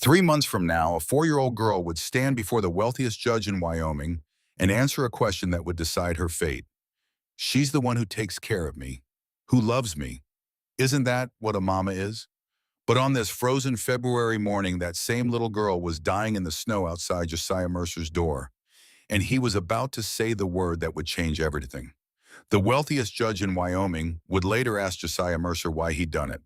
3 months from now, a 4-year-old girl would stand before the wealthiest judge in Wyoming and answer a question that would decide her fate. She's the one who takes care of me, who loves me. Isn't that what a mama is? But on this frozen February morning, that same little girl was dying in the snow outside Josiah Mercer's door, and he was about to say the word that would change everything. The wealthiest judge in Wyoming would later ask Josiah Mercer why he'd done it.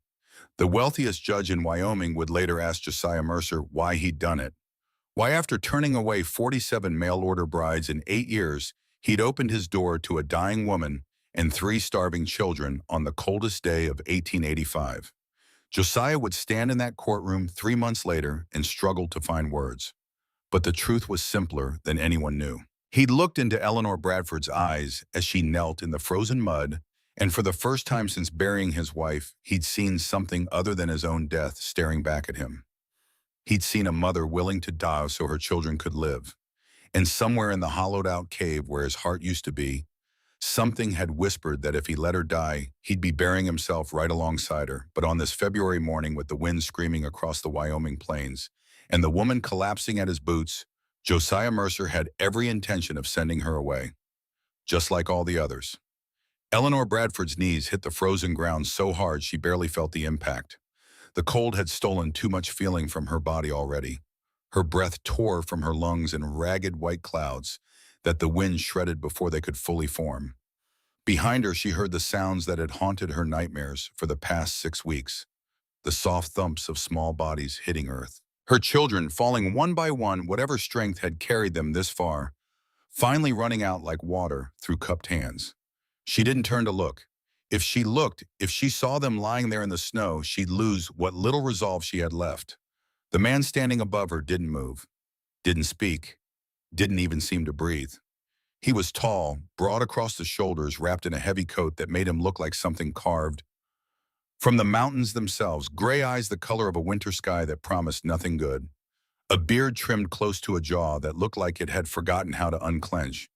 The wealthiest judge in Wyoming would later ask Josiah Mercer why he'd done it. Why, after turning away 47 mail-order brides in 8 years, he'd opened his door to a dying woman and 3 starving children on the coldest day of 1885. Josiah would stand in that courtroom 3 months later and struggle to find words. But the truth was simpler than anyone knew. He'd looked into Eleanor Bradford's eyes as she knelt in the frozen mud, and for the first time since burying his wife, he'd seen something other than his own death staring back at him. He'd seen a mother willing to die so her children could live. And somewhere in the hollowed-out cave where his heart used to be, something had whispered that if he let her die, he'd be burying himself right alongside her. But on this February morning, with the wind screaming across the Wyoming plains and the woman collapsing at his boots, Josiah Mercer had every intention of sending her away, just like all the others. Eleanor Bradford's knees hit the frozen ground so hard she barely felt the impact. The cold had stolen too much feeling from her body already. Her breath tore from her lungs in ragged white clouds that the wind shredded before they could fully form. Behind her, she heard the sounds that had haunted her nightmares for the past 6 weeks, the soft thumps of small bodies hitting earth. Her children falling one by one, whatever strength had carried them this far, finally running out like water through cupped hands. She didn't turn to look. If she looked, if she saw them lying there in the snow, she'd lose what little resolve she had left. The man standing above her didn't move, didn't speak, didn't even seem to breathe. He was tall, broad across the shoulders, wrapped in a heavy coat that made him look like something carved from the mountains themselves, gray eyes the color of a winter sky that promised nothing good, a beard trimmed close to a jaw that looked like it had forgotten how to unclench.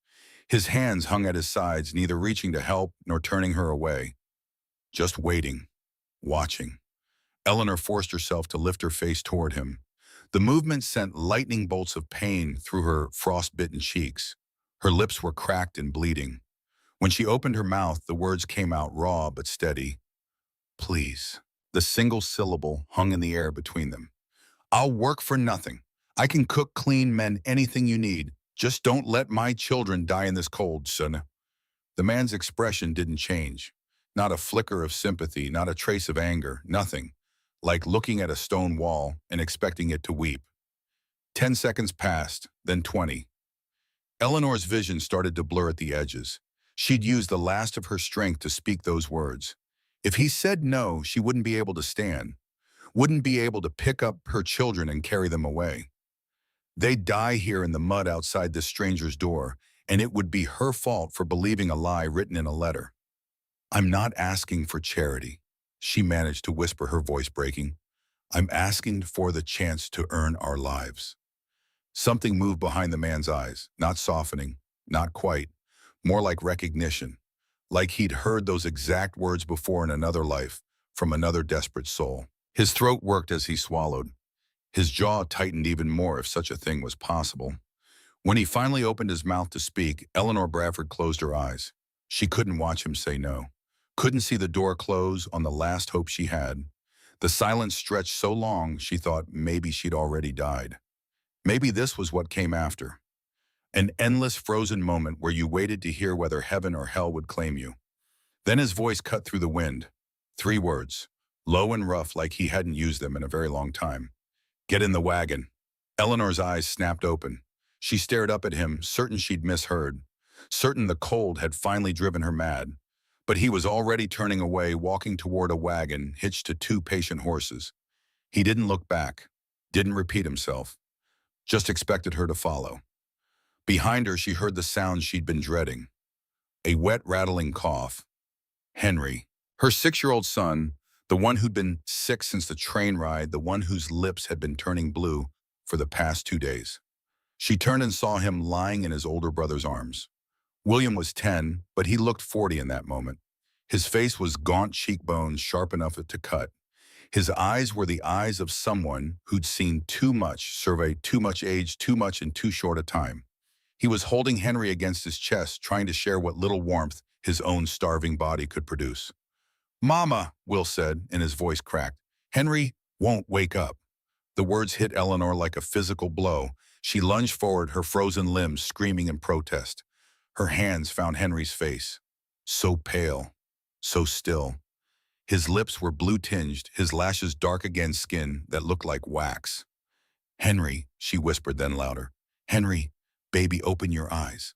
His hands hung at his sides, neither reaching to help nor turning her away. Just waiting, watching. Eleanor forced herself to lift her face toward him. The movement sent lightning bolts of pain through her frost-bitten cheeks. Her lips were cracked and bleeding. When she opened her mouth, the words came out raw but steady. Please. The single syllable hung in the air between them. I'll work for nothing. I can cook, clean, mend, anything you need. Just don't let my children die in this cold, son. The man's expression didn't change. Not a flicker of sympathy, not a trace of anger, nothing. Like looking at a stone wall and expecting it to weep. 10 seconds passed, then 20. Eleanor's vision started to blur at the edges. She'd used the last of her strength to speak those words. If he said no, she wouldn't be able to stand, wouldn't be able to pick up her children and carry them away. They'd die here in the mud outside this stranger's door, and it would be her fault for believing a lie written in a letter. I'm not asking for charity, she managed to whisper, her voice breaking. I'm asking for the chance to earn our lives. Something moved behind the man's eyes, not softening, not quite, more like recognition, like he'd heard those exact words before in another life, from another desperate soul. His throat worked as he swallowed. His jaw tightened even more, if such a thing was possible. When he finally opened his mouth to speak, Eleanor Bradford closed her eyes. She couldn't watch him say no. Couldn't see the door close on the last hope she had. The silence stretched so long, she thought maybe she'd already died. Maybe this was what came after. An endless frozen moment where you waited to hear whether heaven or hell would claim you. Then his voice cut through the wind. 3 words, low and rough like he hadn't used them in a very long time. Get in the wagon. Eleanor's eyes snapped open. She stared up at him, certain she'd misheard, certain the cold had finally driven her mad. But he was already turning away, walking toward a wagon hitched to 2 patient horses. He didn't look back, didn't repeat himself, just expected her to follow. Behind her, she heard the sound she'd been dreading. A wet, rattling cough. Henry, her 6-year-old son, the one who'd been sick since the train ride, the one whose lips had been turning blue for the past 2 days. She turned and saw him lying in his older brother's arms. William was 10, but he looked 40 in that moment. His face was gaunt cheekbones, sharp enough to cut. His eyes were the eyes of someone who'd seen too much, surveyed too much age, too much in too short a time. He was holding Henry against his chest, trying to share what little warmth his own starving body could produce. "Mama," Will said, and his voice cracked. "Henry won't wake up." The words hit Eleanor like a physical blow. She lunged forward, her frozen limbs screaming in protest. Her hands found Henry's face. So pale, so still. His lips were blue-tinged, his lashes dark against skin that looked like wax. "Henry," she whispered, then louder. "Henry, baby, open your eyes."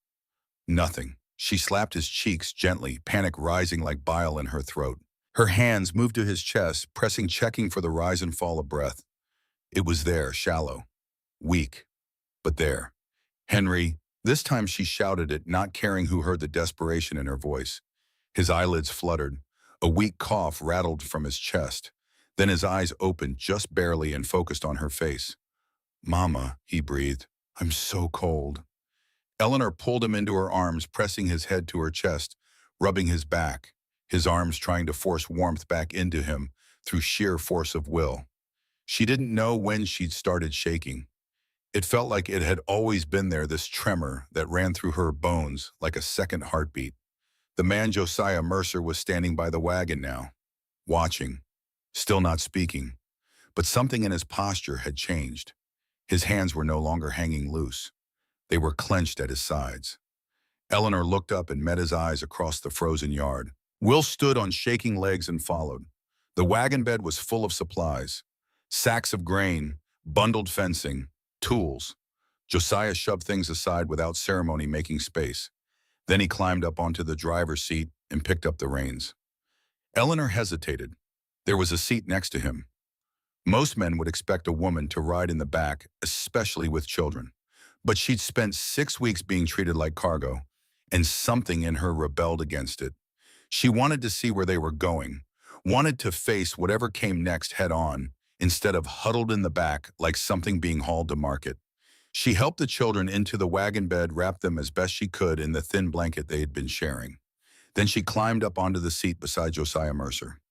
Nothing. She slapped his cheeks gently, panic rising like bile in her throat. Her hands moved to his chest, pressing, checking for the rise and fall of breath. It was there, shallow, weak, but there. "Henry," this time she shouted it, not caring who heard the desperation in her voice. His eyelids fluttered. A weak cough rattled from his chest. Then his eyes opened just barely and focused on her face. "Mama," he breathed, "I'm so cold." Eleanor pulled him into her arms, pressing his head to her chest, rubbing his back, his arms trying to force warmth back into him through sheer force of will. She didn't know when she'd started shaking. It felt like it had always been there, this tremor that ran through her bones like a second heartbeat. The man Josiah Mercer was standing by the wagon now, watching, still not speaking. But something in his posture had changed. His hands were no longer hanging loose. They were clenched at his sides. Eleanor looked up and met his eyes across the frozen yard. Will stood on shaking legs and followed. The wagon bed was full of supplies. Sacks of grain, bundled fencing, tools. Josiah shoved things aside without ceremony, making space. Then he climbed up onto the driver's seat and picked up the reins. Eleanor hesitated. There was a seat next to him. Most men would expect a woman to ride in the back, especially with children. But she'd spent 6 weeks being treated like cargo, and something in her rebelled against it. She wanted to see where they were going, wanted to face whatever came next head on, instead of huddled in the back like something being hauled to market. She helped the children into the wagon bed, wrapped them as best she could in the thin blanket they had been sharing. Then she climbed up onto the seat beside Josiah Mercer.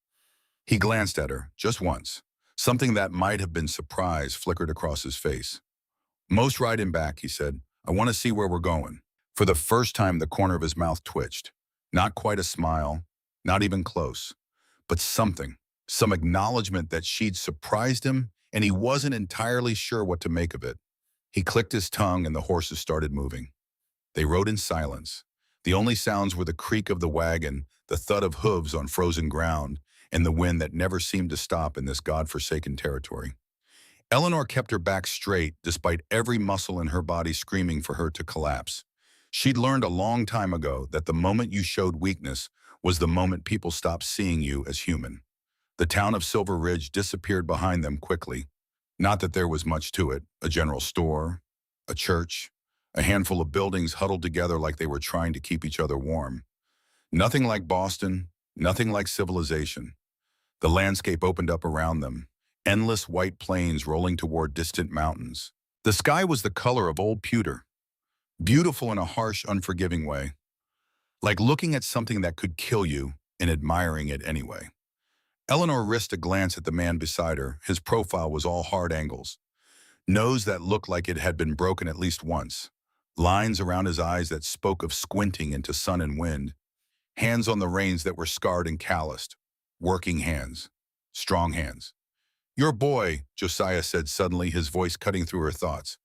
He glanced at her, just once. Something that might have been surprise flickered across his face. "Most ride him back," he said. "I want to see where we're going." For the first time, the corner of his mouth twitched. Not quite a smile, not even close, but something, some acknowledgement that she'd surprised him, and he wasn't entirely sure what to make of it. He clicked his tongue and the horses started moving. They rode in silence. The only sounds were the creak of the wagon, the thud of hooves on frozen ground, and the wind that never seemed to stop in this godforsaken territory. Eleanor kept her back straight, despite every muscle in her body screaming for her to collapse. She'd learned a long time ago that the moment you showed weakness was the moment people stopped seeing you as human. The town of Silver Ridge disappeared behind them quickly. Not that there was much to it: a general store, a church, a handful of buildings huddled together like they were trying to keep each other warm. Nothing like Boston, nothing like civilization. The landscape opened up around them, endless white plains rolling toward distant mountains. The sky was the color of old pewter, beautiful in a harsh, unforgiving way, like looking at something that could kill you and admiring it anyway. Eleanor risked a glance at the man beside her. His profile was all hard angles. Nose that looked like it had been broken at least once. Lines around his eyes that spoke of squinting into sun and wind. Hands on the reins that were scarred and calloused. Working hands. Strong hands. "Your boy," Josiah said suddenly, his voice cutting through her thoughts.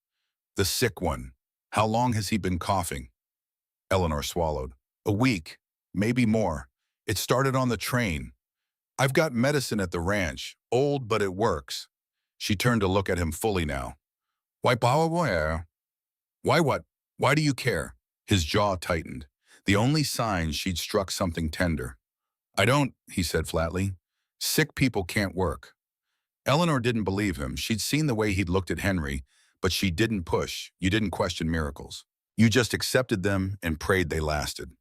"The sick one. How long has he been coughing?" Eleanor swallowed. "A week. Maybe more. It started on the train. I've got medicine at the ranch. Old, but it works." She turned to look at him fully now. "Why, boy? Why what? Why do you care?" His jaw tightened. The only sign she'd struck something tender. "I don't," he said flatly. "Sick people can't work." Eleanor didn't believe him. She'd seen the way he'd looked at Henry, but she didn't push. You didn't question miracles. You just accepted them and prayed they lasted.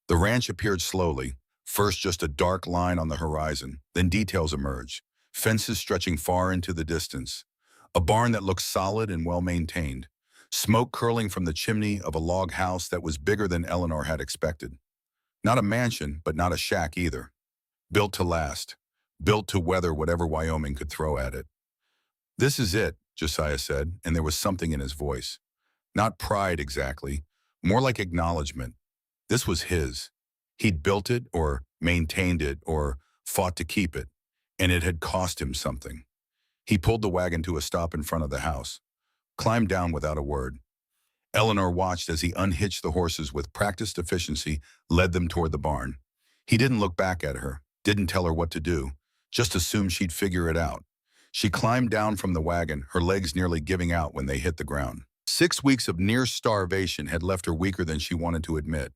The ranch appeared slowly. First just a dark line on the horizon, then details emerged. Fences stretching far into the distance. A barn that looked solid and well-maintained. Smoke curling from the chimney of a log house that was bigger than Eleanor had expected. Not a mansion, but not a shack either. Built to last. built to weather whatever Wyoming could throw at it. This is it, Josiah said, and there was something in his voice. Not pride exactly, more like acknowledgement. This was his. He'd built it or maintained it or fought to keep it, and it had cost him something. He pulled the wagon to a stop in front of the house, climbed down without a word. Eleanor watched as he unhitched the horses with practiced efficiency, led them toward the barn. He didn't look back at her, didn't tell her what to do, just assumed she'd figure it out. She climbed down from the wagon, her legs nearly giving out when they hit the ground. 6 weeks of near starvation had left her weaker than she wanted to admit.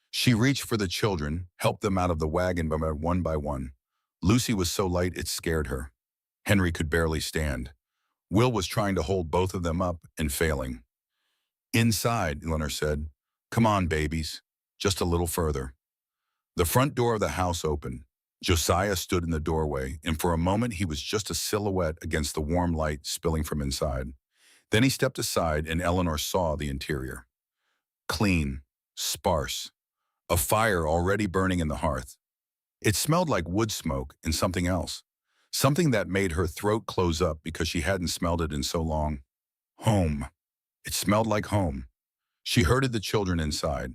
She reached for the children, helped them out of the wagon one by one. Lucy was so light it scared her. Henry could barely stand. Will was trying to hold both of them up and failing. Inside, Eleanor said, "Come on, babies, just a little further." The front door of the house opened. Josiah stood in the doorway, and for a moment he was just a silhouette against the warm light spilling from inside. Then he stepped aside, and Eleanor saw the interior. Clean, sparse, a fire already burning in the hearth. It smelled like wood smoke and something else, something that made her throat close up because she hadn't smelled it in so long. Home. It smelled like home. She herded the children inside.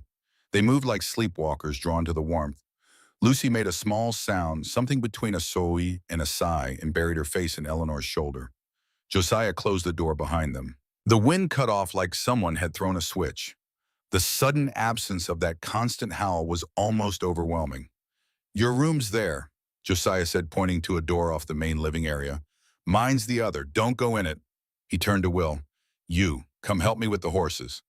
They moved like sleepwalkers drawn to the warmth. Lucy made a small sound, something between a soy and a sigh, and buried her face in Eleanor's shoulder. Josiah closed the door behind them. The wind cut off like someone had thrown a switch. The sudden absence of that constant howl was almost overwhelming. "Your room's there," Josiah said, pointing to a door off the main living area. "Mine's the other. Don't go in it." He turned to Will. "You, come help me with the horses."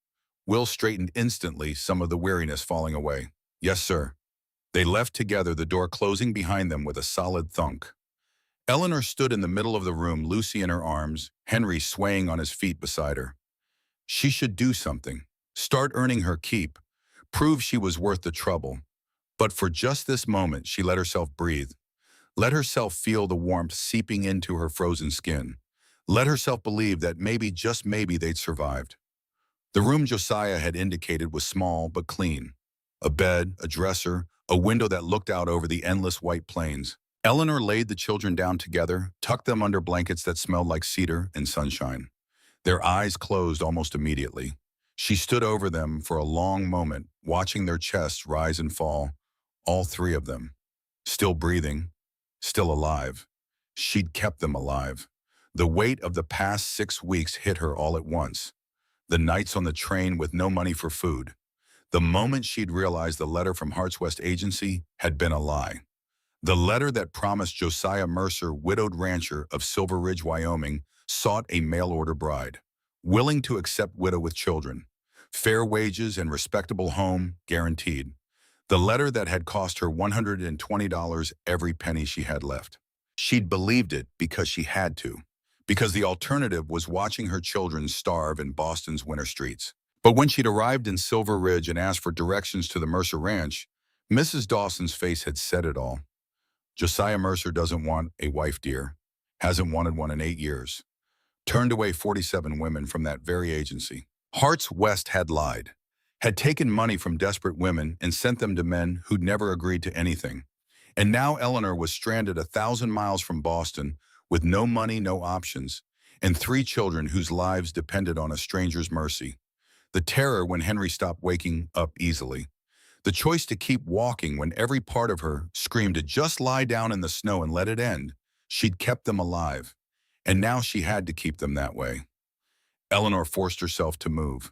Will straightened instantly, some of the weariness falling away. "Yes, sir." They left together, the door closing behind them with a solid thunk. Eleanor stood in the middle of the room, Lucy in her arms, Henry swaying on his feet beside her. She should do something. Start earning her keep. Prove she was worth the trouble. But for just this moment, she let herself breathe. Let herself feel the warmth seeping into her frozen skin. Let herself believe that maybe, just maybe, they'd survived. The room Josiah had indicated was small but clean. A bed, a dresser, a window that looked out over the endless white plains. Eleanor laid the children down together, tucked them under blankets that smelled like cedar and sunshine. Their eyes closed almost immediately. She stood over them for a long moment, watching their chests rise and fall, all three of them. Still breathing, still alive. She'd kept them alive. The weight of the past 6 weeks hit her all at once. The nights on the train with no money for food. The moment she'd realized the letter from Hearts West Agency had been a lie. The letter that promised Josiah Mercer, widowed rancher of Silver Ridge, Wyoming, sought a mail-order bride, willing to accept widow with children, fair wages and respectable home guaranteed. The letter that had cost her $120 every penny she had left. She'd believed it because she had to, because the alternative was watching her children starve in Boston's winter streets. But when she'd arrived in Silver Ridge and asked for directions to the Mercer Ranch, Mrs. Dawson's face had said it all. Josiah Mercer doesn't want a wife, dear. Hasn't wanted one in 8 years. Turned away 47 women from that very agency. Hearts West had lied. Had taken money from desperate women and sent them to men who'd never agreed to anything. And now Eleanor was stranded 1,000 miles from Boston with no money, no options, and 3 children whose lives depended on a stranger's mercy. The terror when Henry stopped waking up easily. The choice to keep walking when every part of her screamed to just lie down in the snow and let it end. She'd kept them alive, and now she had to keep them that way. Eleanor forced herself to move.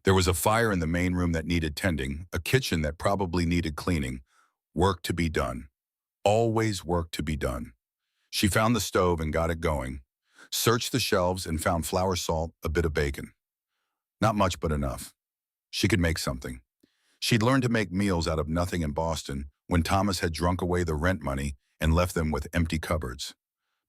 There was a fire in the main room that needed tending, a kitchen that probably needed cleaning. Work to be done. Always work to be done. She found the stove and got it going. Searched the shelves and found flour, salt, a bit of bacon. Not much, but enough. She could make something. She'd learned to make meals out of nothing in Boston when Thomas had drunk away the rent money and left them with empty cupboards.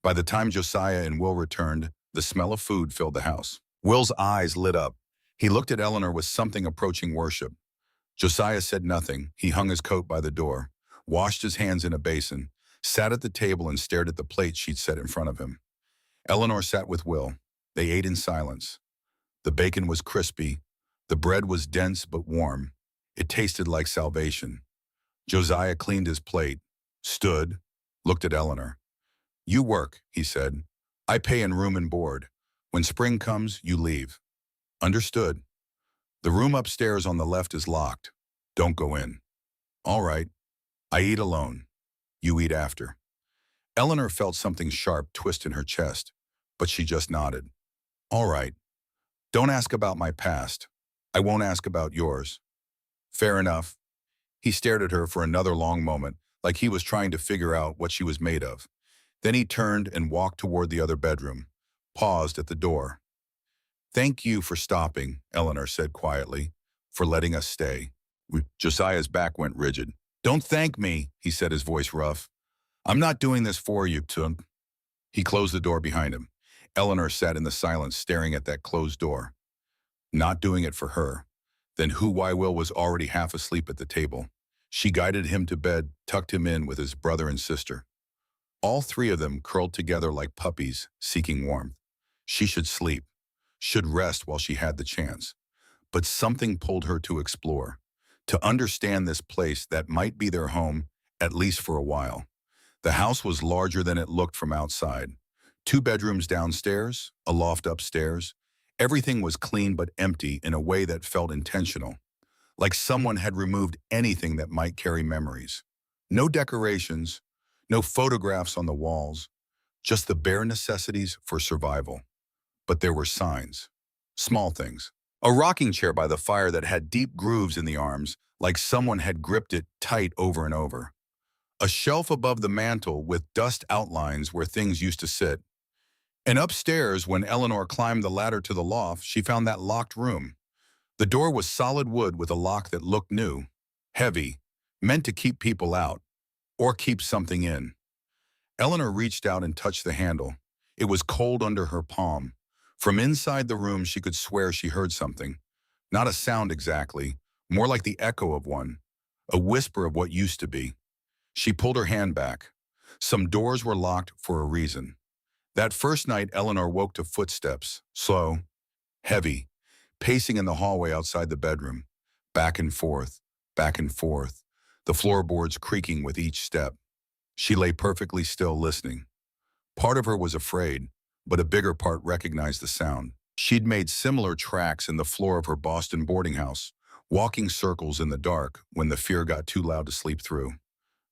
By the time Josiah and Will returned, the smell of food filled the house. Will's eyes lit up. He looked at Eleanor with something approaching worship. Josiah said nothing. He hung his coat by the door, washed his hands in a basin, sat at the table and stared at the plate she'd set in front of him. Eleanor sat with Will. They ate in silence. The bacon was crispy. The bread was dense but warm. It tasted like salvation. Josiah cleaned his plate, stood, looked at Eleanor. You work, he said. I pay in room and board. When spring comes, you leave. Understood. The room upstairs on the left is locked. Don't go in. All right. I eat alone. You eat after. Eleanor felt something sharp twist in her chest, but she just nodded. All right. Don't ask about my past. I won't ask about yours. Fair enough. He stared at her for another long moment, like he was trying to figure out what she was made of. Then he turned and walked toward the other bedroom, paused at the door. Thank you for stopping, Eleanor said quietly, for letting us stay. Josiah's back went rigid. Don't thank me, he said, his voice rough. I'm not doing this for you, Tunk. He closed the door behind him. Eleanor sat in the silence staring at that closed door. Not doing it for her. Then why Will was already half asleep at the table. She guided him to bed, tucked him in with his brother and sister. All three of them curled together like puppies, seeking warmth. She should sleep, should rest while she had the chance. But something pulled her to explore, to understand this place that might be their home, at least for a while. The house was larger than it looked from outside. 2 bedrooms downstairs, a loft upstairs. Everything was clean but empty in a way that felt intentional, like someone had removed anything that might carry memories. No decorations, no photographs on the walls, just the bare necessities for survival. But there were signs, small things. A rocking chair by the fire that had deep grooves in the arms, like someone had gripped it tight over and over. A shelf above the mantel with dust outlines where things used to sit. And upstairs, when Eleanor climbed the ladder to the loft, she found that locked room. The door was solid wood with a lock that looked new, heavy, meant to keep people out, or keep something in. Eleanor reached out and touched the handle. It was cold under her palm. From inside the room, she could swear she heard something. Not a sound exactly, more like the echo of one, a whisper of what used to be. She pulled her hand back. Some doors were locked for a reason. That first night, Eleanor woke to footsteps, slow, heavy, pacing in the hallway outside the bedroom, back and forth, the floorboards creaking with each step. She lay perfectly still, listening. Part of her was afraid, but a bigger part recognized the sound. She'd made similar tracks in the floor of her Boston boarding house, walking circles in the dark when the fear got too loud to sleep through.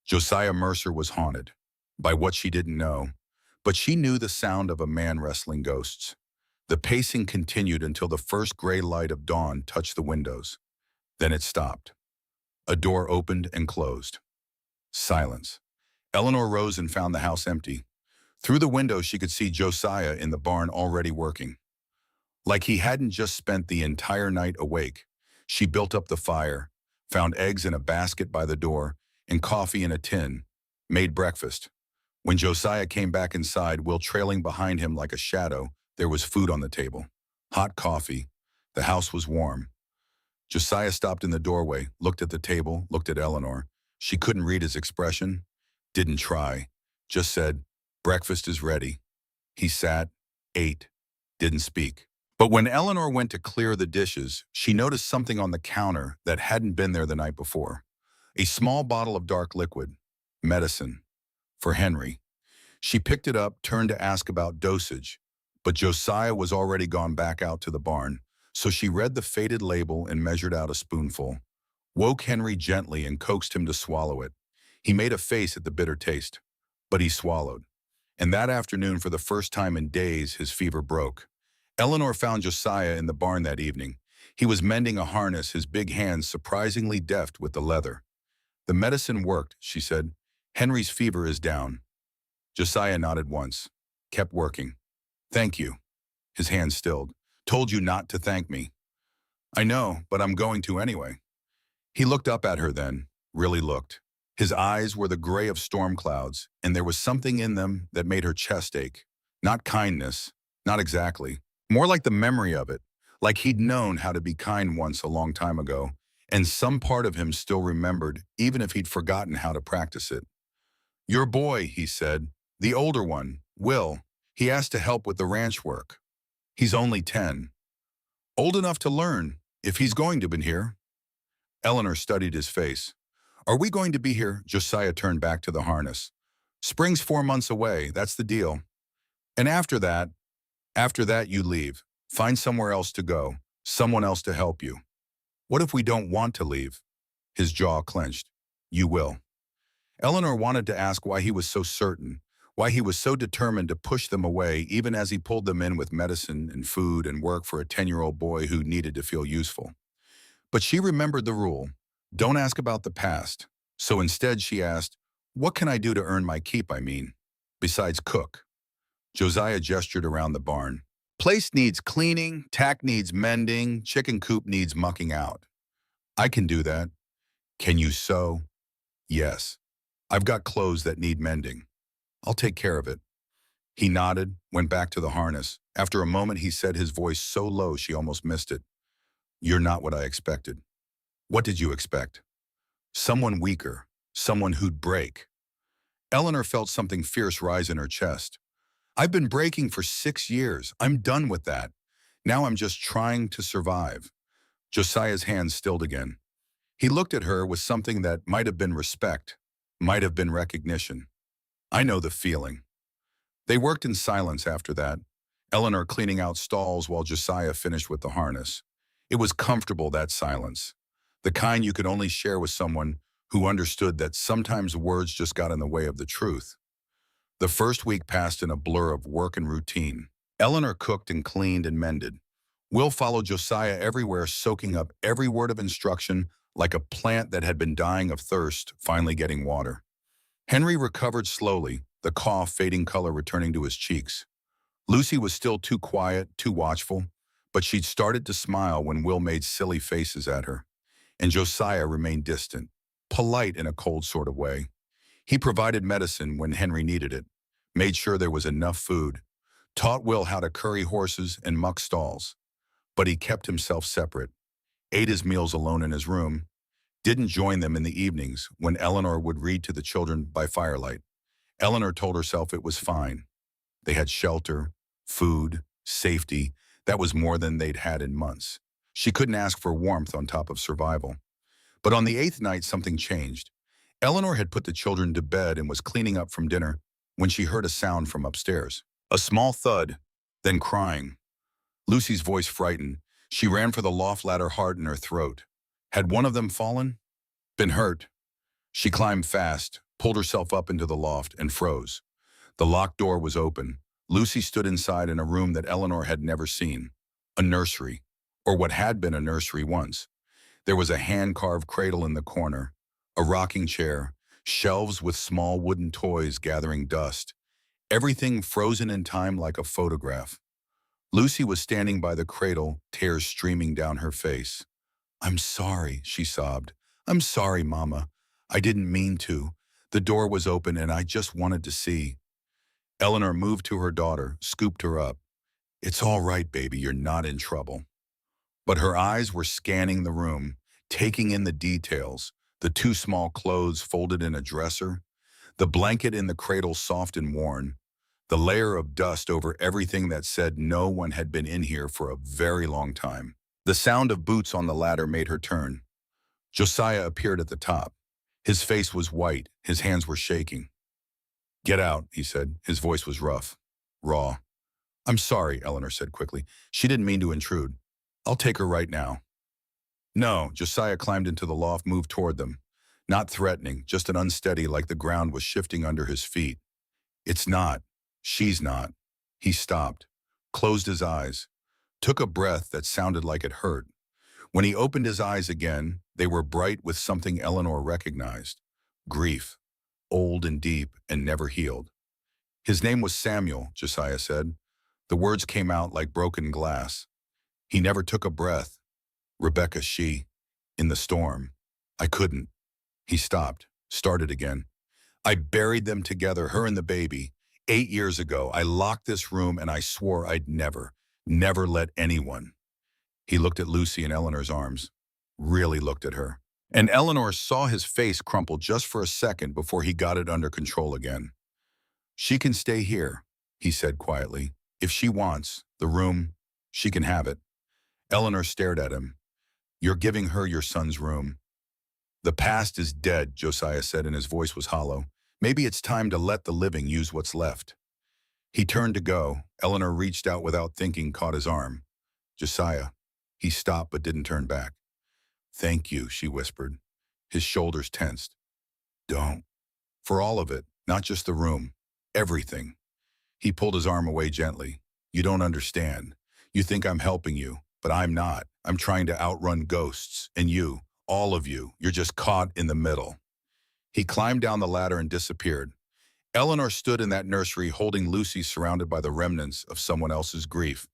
Josiah Mercer was haunted by what she didn't know, but she knew the sound of a man wrestling ghosts. The pacing continued until the first gray light of dawn touched the windows. Then it stopped. A door opened and closed. Silence. Eleanor rose and found the house empty. Through the window, she could see Josiah in the barn already working. Like he hadn't just spent the entire night awake. She built up the fire, found eggs in a basket by the door, and coffee in a tin, made breakfast. When Josiah came back inside, Will trailing behind him like a shadow, there was food on the table. Hot coffee. The house was warm. Josiah stopped in the doorway, looked at the table, looked at Eleanor. She couldn't read his expression, didn't try, just said, "Breakfast is ready." He sat, ate, didn't speak. But when Eleanor went to clear the dishes, she noticed something on the counter that hadn't been there the night before. A small bottle of dark liquid, medicine, for Henry. She picked it up, turned to ask about dosage, but Josiah was already gone back out to the barn, so she read the faded label and measured out a spoonful, woke Henry gently and coaxed him to swallow it. He made a face at the bitter taste, but he swallowed. And that afternoon, for the first time in days, his fever broke. Eleanor found Josiah in the barn that evening. He was mending a harness, his big hands surprisingly deft with the leather. "The medicine worked," she said. "Henry's fever is down." Josiah nodded once, kept working. "Thank you." His hand stilled. "Told you not to thank me." "I know, but I'm going to anyway." He looked up at her then, really looked. His eyes were the gray of storm clouds, and there was something in them that made her chest ache. Not kindness, not exactly. More like the memory of it, like he'd known how to be kind once a long time ago, and some part of him still remembered, even if he'd forgotten how to practice it. "Your boy," he said, "the older one, Will, he asked to help with the ranch work. He's only 10. Old enough to learn, if he's going to be here." Eleanor studied his face. "Are we going to be here?" Josiah turned back to the harness. Spring's 4 months away, that's the deal. And after that you leave. Find somewhere else to go, someone else to help you. What if we don't want to leave? His jaw clenched. You will. Eleanor wanted to ask why he was so certain, why he was so determined to push them away even as he pulled them in with medicine and food and work for a 10-year-old boy who needed to feel useful. But she remembered the rule, don't ask about the past. So instead she asked, what can I do to earn my keep, besides cook? Josiah gestured around the barn. Place needs cleaning, tack needs mending, chicken coop needs mucking out. I can do that. Can you sew? Yes. I've got clothes that need mending. I'll take care of it. He nodded, went back to the harness. After a moment, he said, his voice so low she almost missed it. You're not what I expected. What did you expect? Someone weaker, someone who'd break. Eleanor felt something fierce rise in her chest. I've been breaking for 6 years. I'm done with that. Now I'm just trying to survive. Josiah's hands stilled again. He looked at her with something that might have been respect, might have been recognition. I know the feeling. They worked in silence after that, Eleanor cleaning out stalls while Josiah finished with the harness. It was comfortable, that silence. The kind you could only share with someone who understood that sometimes words just got in the way of the truth. The first week passed in a blur of work and routine. Eleanor cooked and cleaned and mended. Will followed Josiah everywhere, soaking up every word of instruction like a plant that had been dying of thirst, finally getting water. Henry recovered slowly, the cough fading color returning to his cheeks. Lucy was still too quiet, too watchful, but she'd started to smile when Will made silly faces at her. And Josiah remained distant, polite in a cold sort of way. He provided medicine when Henry needed it, made sure there was enough food, taught Will how to curry horses and muck stalls. But he kept himself separate, ate his meals alone in his room, didn't join them in the evenings when Eleanor would read to the children by firelight. Eleanor told herself it was fine. They had shelter, food, safety. That was more than they'd had in months. She couldn't ask for warmth on top of survival. But on the 8th night, something changed. Eleanor had put the children to bed and was cleaning up from dinner when she heard a sound from upstairs. A small thud, then crying. Lucy's voice frightened. She ran for the loft ladder, hard in her throat. Had one of them fallen? Been hurt? She climbed fast, pulled herself up into the loft, and froze. The locked door was open. Lucy stood inside in a room that Eleanor had never seen. A nursery, or what had been a nursery once. There was a hand-carved cradle in the corner, a rocking chair, shelves with small wooden toys gathering dust. Everything frozen in time like a photograph. Lucy was standing by the cradle, tears streaming down her face. I'm sorry, she sobbed. I'm sorry, Mama. I didn't mean to. The door was open and I just wanted to see. Eleanor moved to her daughter, scooped her up. It's all right, baby, you're not in trouble. But her eyes were scanning the room, taking in the details, the 2 small clothes folded in a dresser, the blanket in the cradle soft and worn, the layer of dust over everything that said no one had been in here for a very long time. The sound of boots on the ladder made her turn. Josiah appeared at the top. His face was white, his hands were shaking. Get out, he said. His voice was rough, raw. I'm sorry, Eleanor said quickly. She didn't mean to intrude. I'll take her right now. No, Josiah climbed into the loft, moved toward them. Not threatening, just an unsteady like the ground was shifting under his feet. It's not. She's not. He stopped, closed his eyes, took a breath that sounded like it hurt. When he opened his eyes again, they were bright with something Eleanor recognized. Grief, old and deep and never healed. His name was Samuel, Josiah said. The words came out like broken glass. He never took a breath. Rebecca, in the storm. I couldn't. He stopped, started again. I buried them together, her and the baby. 8 years ago, I locked this room and I swore I'd never let anyone. He looked at Lucy in Eleanor's arms, really looked at her. And Eleanor saw his face crumple just for a second before he got it under control again. She can stay here, he said quietly. If she wants, the room, she can have it. Eleanor stared at him. You're giving her your son's room. The past is dead, Josiah said, and his voice was hollow. Maybe it's time to let the living use what's left. He turned to go. Eleanor reached out without thinking, caught his arm. Josiah. He stopped but didn't turn back. Thank you, she whispered. His shoulders tensed. Don't. For all of it, not just the room. Everything. He pulled his arm away gently. You don't understand. You think I'm helping you, but I'm not. I'm trying to outrun ghosts. And you, all of you, you're just caught in the middle. He climbed down the ladder and disappeared. Eleanor stood in that nursery holding Lucy surrounded by the remnants of someone else's grief.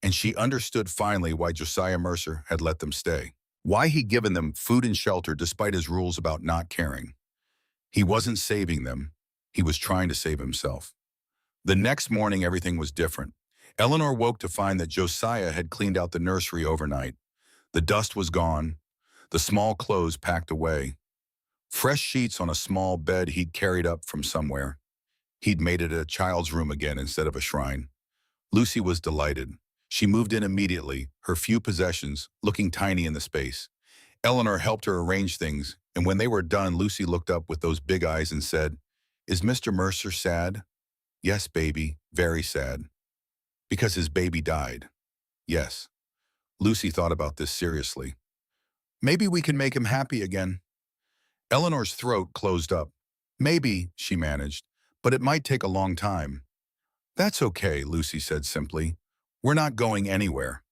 And she understood finally why Josiah Mercer had let them stay. Why he'd given them food and shelter despite his rules about not caring. He wasn't saving them. He was trying to save himself. The next morning, everything was different. Eleanor woke to find that Josiah had cleaned out the nursery overnight. The dust was gone, the small clothes packed away. Fresh sheets on a small bed he'd carried up from somewhere. He'd made it a child's room again instead of a shrine. Lucy was delighted. She moved in immediately, her few possessions looking tiny in the space. Eleanor helped her arrange things, and when they were done, Lucy looked up with those big eyes and said, Is Mr. Mercer sad? Yes, baby, very sad. Because his baby died. Yes. Lucy thought about this seriously. Maybe we can make him happy again. Eleanor's throat closed up. Maybe, she managed, but it might take a long time. That's okay, Lucy said simply. We're not going anywhere.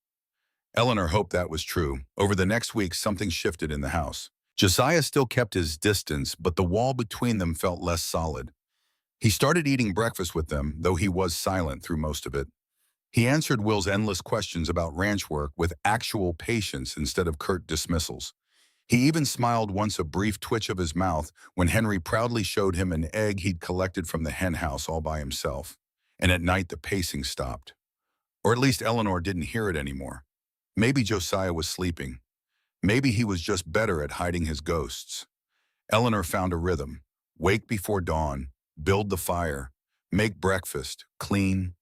Eleanor hoped that was true. Over the next week, something shifted in the house. Josiah still kept his distance, but the wall between them felt less solid. He started eating breakfast with them, though he was silent through most of it. He answered Will's endless questions about ranch work with actual patience instead of curt dismissals. He even smiled once, a brief twitch of his mouth, when Henry proudly showed him an egg he'd collected from the hen house all by himself. And at night, the pacing stopped. Or at least Eleanor didn't hear it anymore. Maybe Josiah was sleeping. Maybe he was just better at hiding his ghosts. Eleanor found a rhythm. Wake before dawn, build the fire, make breakfast, clean,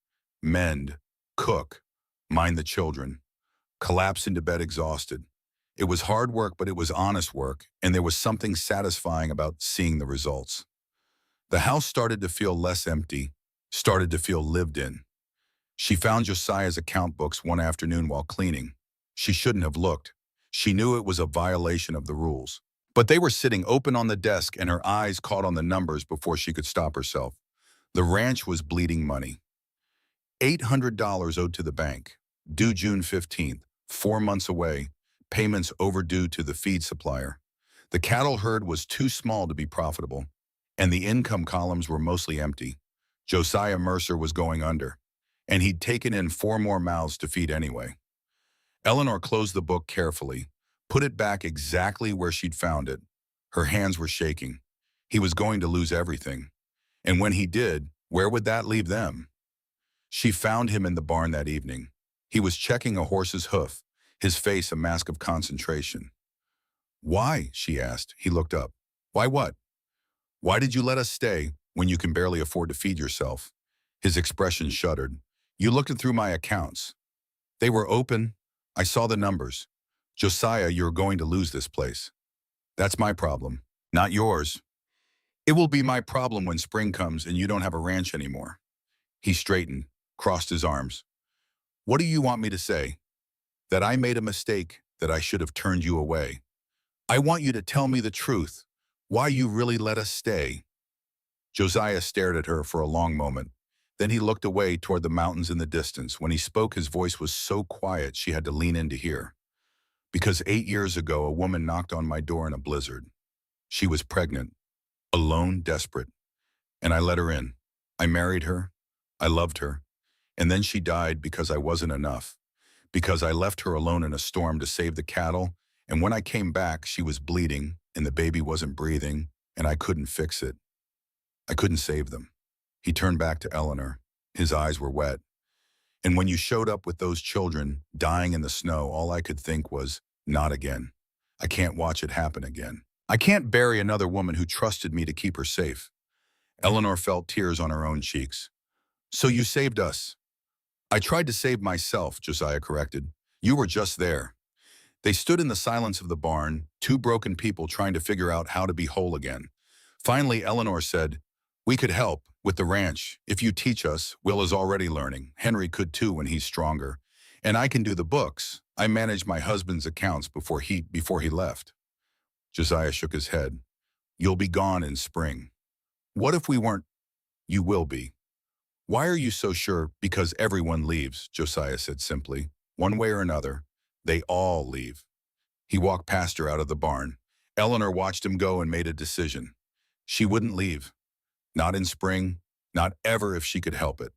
mend, cook, mind the children, collapse into bed exhausted. It was hard work, but it was honest work, and there was something satisfying about seeing the results. The house started to feel less empty, started to feel lived in. She found Josiah's account books one afternoon while cleaning. She shouldn't have looked. She knew it was a violation of the rules. But they were sitting open on the desk, and her eyes caught on the numbers before she could stop herself. The ranch was bleeding money. $800 owed to the bank, due June 15th, 4 months away, payments overdue to the feed supplier. The cattle herd was too small to be profitable, and the income columns were mostly empty. Josiah Mercer was going under, and he'd taken in 4 more mouths to feed anyway. Eleanor closed the book carefully, put it back exactly where she'd found it. Her hands were shaking. He was going to lose everything. And when he did, where would that leave them? She found him in the barn that evening. He was checking a horse's hoof, his face a mask of concentration. Why? She asked. He looked up. Why what? Why did you let us stay when you can barely afford to feed yourself? His expression shuddered. You looked through my accounts. They were open. I saw the numbers. Josiah, you're going to lose this place. That's my problem, not yours. It will be my problem when spring comes and you don't have a ranch anymore. He straightened, crossed his arms. What do you want me to say? That I made a mistake, that I should have turned you away. I want you to tell me the truth, why you really let us stay. Josiah stared at her for a long moment. Then he looked away toward the mountains in the distance. When he spoke, his voice was so quiet she had to lean in to hear. Because 8 years ago, a woman knocked on my door in a blizzard. She was pregnant, alone, desperate, and I let her in. I married her. I loved her. And then she died because I wasn't enough. Because I left her alone in a storm to save the cattle, and when I came back, she was bleeding, and the baby wasn't breathing, and I couldn't fix it. I couldn't save them. He turned back to Eleanor. His eyes were wet. And when you showed up with those children, dying in the snow, all I could think was, not again. I can't watch it happen again. I can't bury another woman who trusted me to keep her safe. Eleanor felt tears on her own cheeks. So you saved us. I tried to save myself, Josiah corrected. You were just there. They stood in the silence of the barn, 2 broken people trying to figure out how to be whole again. Finally, Eleanor said, We could help with the ranch. If you teach us, Will is already learning. Henry could too when he's stronger. And I can do the books. I managed my husband's accounts before he left. Josiah shook his head. You'll be gone in spring. What if we weren't? You will be. Why are you so sure? Because everyone leaves, Josiah said simply. One way or another, they all leave. He walked past her out of the barn. Eleanor watched him go and made a decision. She wouldn't leave. Not in spring, not ever if she could help it.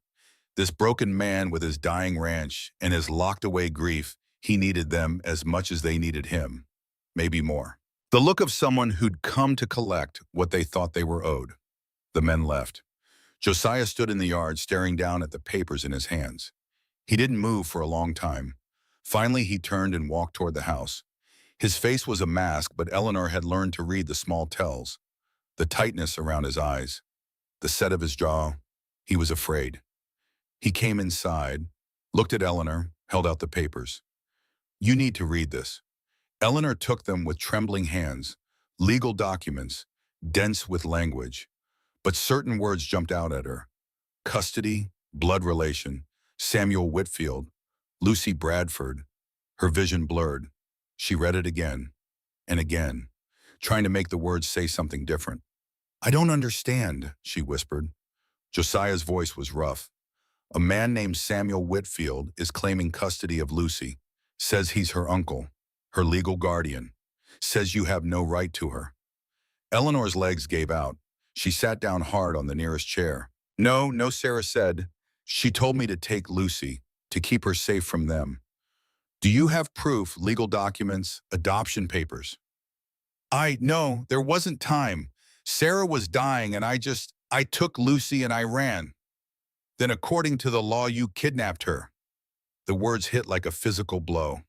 This broken man with his dying ranch and his locked-away grief, he needed them as much as they needed him. Maybe more. The look of someone who'd come to collect what they thought they were owed. The men left. Josiah stood in the yard staring down at the papers in his hands. He didn't move for a long time. Finally, he turned and walked toward the house. His face was a mask, but Eleanor had learned to read the small tells. The tightness around his eyes, the set of his jaw. He was afraid. He came inside, looked at Eleanor, held out the papers. You need to read this. Eleanor took them with trembling hands, legal documents, dense with language. But certain words jumped out at her. Custody, blood relation, Samuel Whitfield, Lucy Bradford. Her vision blurred. She read it again and again, trying to make the words say something different. I don't understand, she whispered. Josiah's voice was rough. A man named Samuel Whitfield is claiming custody of Lucy, says he's her uncle, her legal guardian, says you have no right to her. Eleanor's legs gave out. She sat down hard on the nearest chair. No, Sarah said. She told me to take Lucy, to keep her safe from them. Do you have proof, legal documents, adoption papers? No, there wasn't time. Sarah was dying and I took Lucy and I ran. Then according to the law, you kidnapped her. The words hit like a physical blow.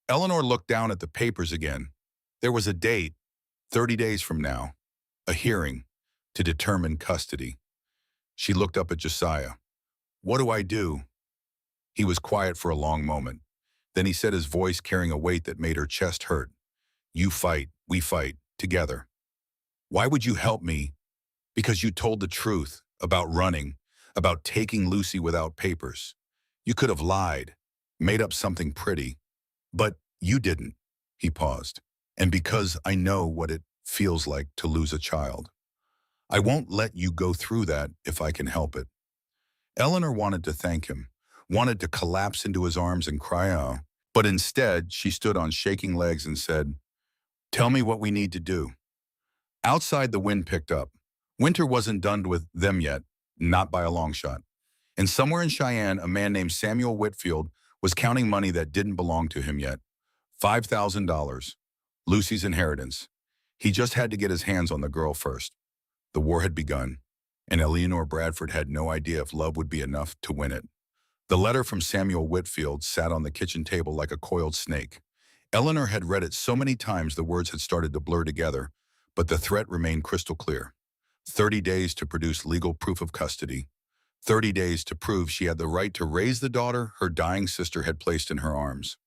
Eleanor looked down at the papers again. There was a date, 30 days from now, a hearing to determine custody. She looked up at Josiah. What do I do? He was quiet for a long moment. Then he said, his voice carrying a weight that made her chest hurt. You fight, we fight, together. Why would you help me? Because you told the truth about running, about taking Lucy without papers. You could have lied, made up something pretty. But you didn't, he paused. And because I know what it feels like to lose a child. I won't let you go through that if I can help it. Eleanor wanted to thank him, wanted to collapse into his arms and cry out. But instead, she stood on shaking legs and said, tell me what we need to do. Outside, the wind picked up. Winter wasn't done with them yet, not by a long shot. And somewhere in Cheyenne, a man named Samuel Whitfield was counting money that didn't belong to him yet. $5,000, Lucy's inheritance. He just had to get his hands on the girl first. The war had begun, and Eleanor Bradford had no idea if love would be enough to win it. The letter from Samuel Whitfield sat on the kitchen table like a coiled snake. Eleanor had read it so many times the words had started to blur together, but the threat remained crystal clear. 30 days to produce legal proof of custody. 30 days to prove she had the right to raise the daughter her dying sister had placed in her arms.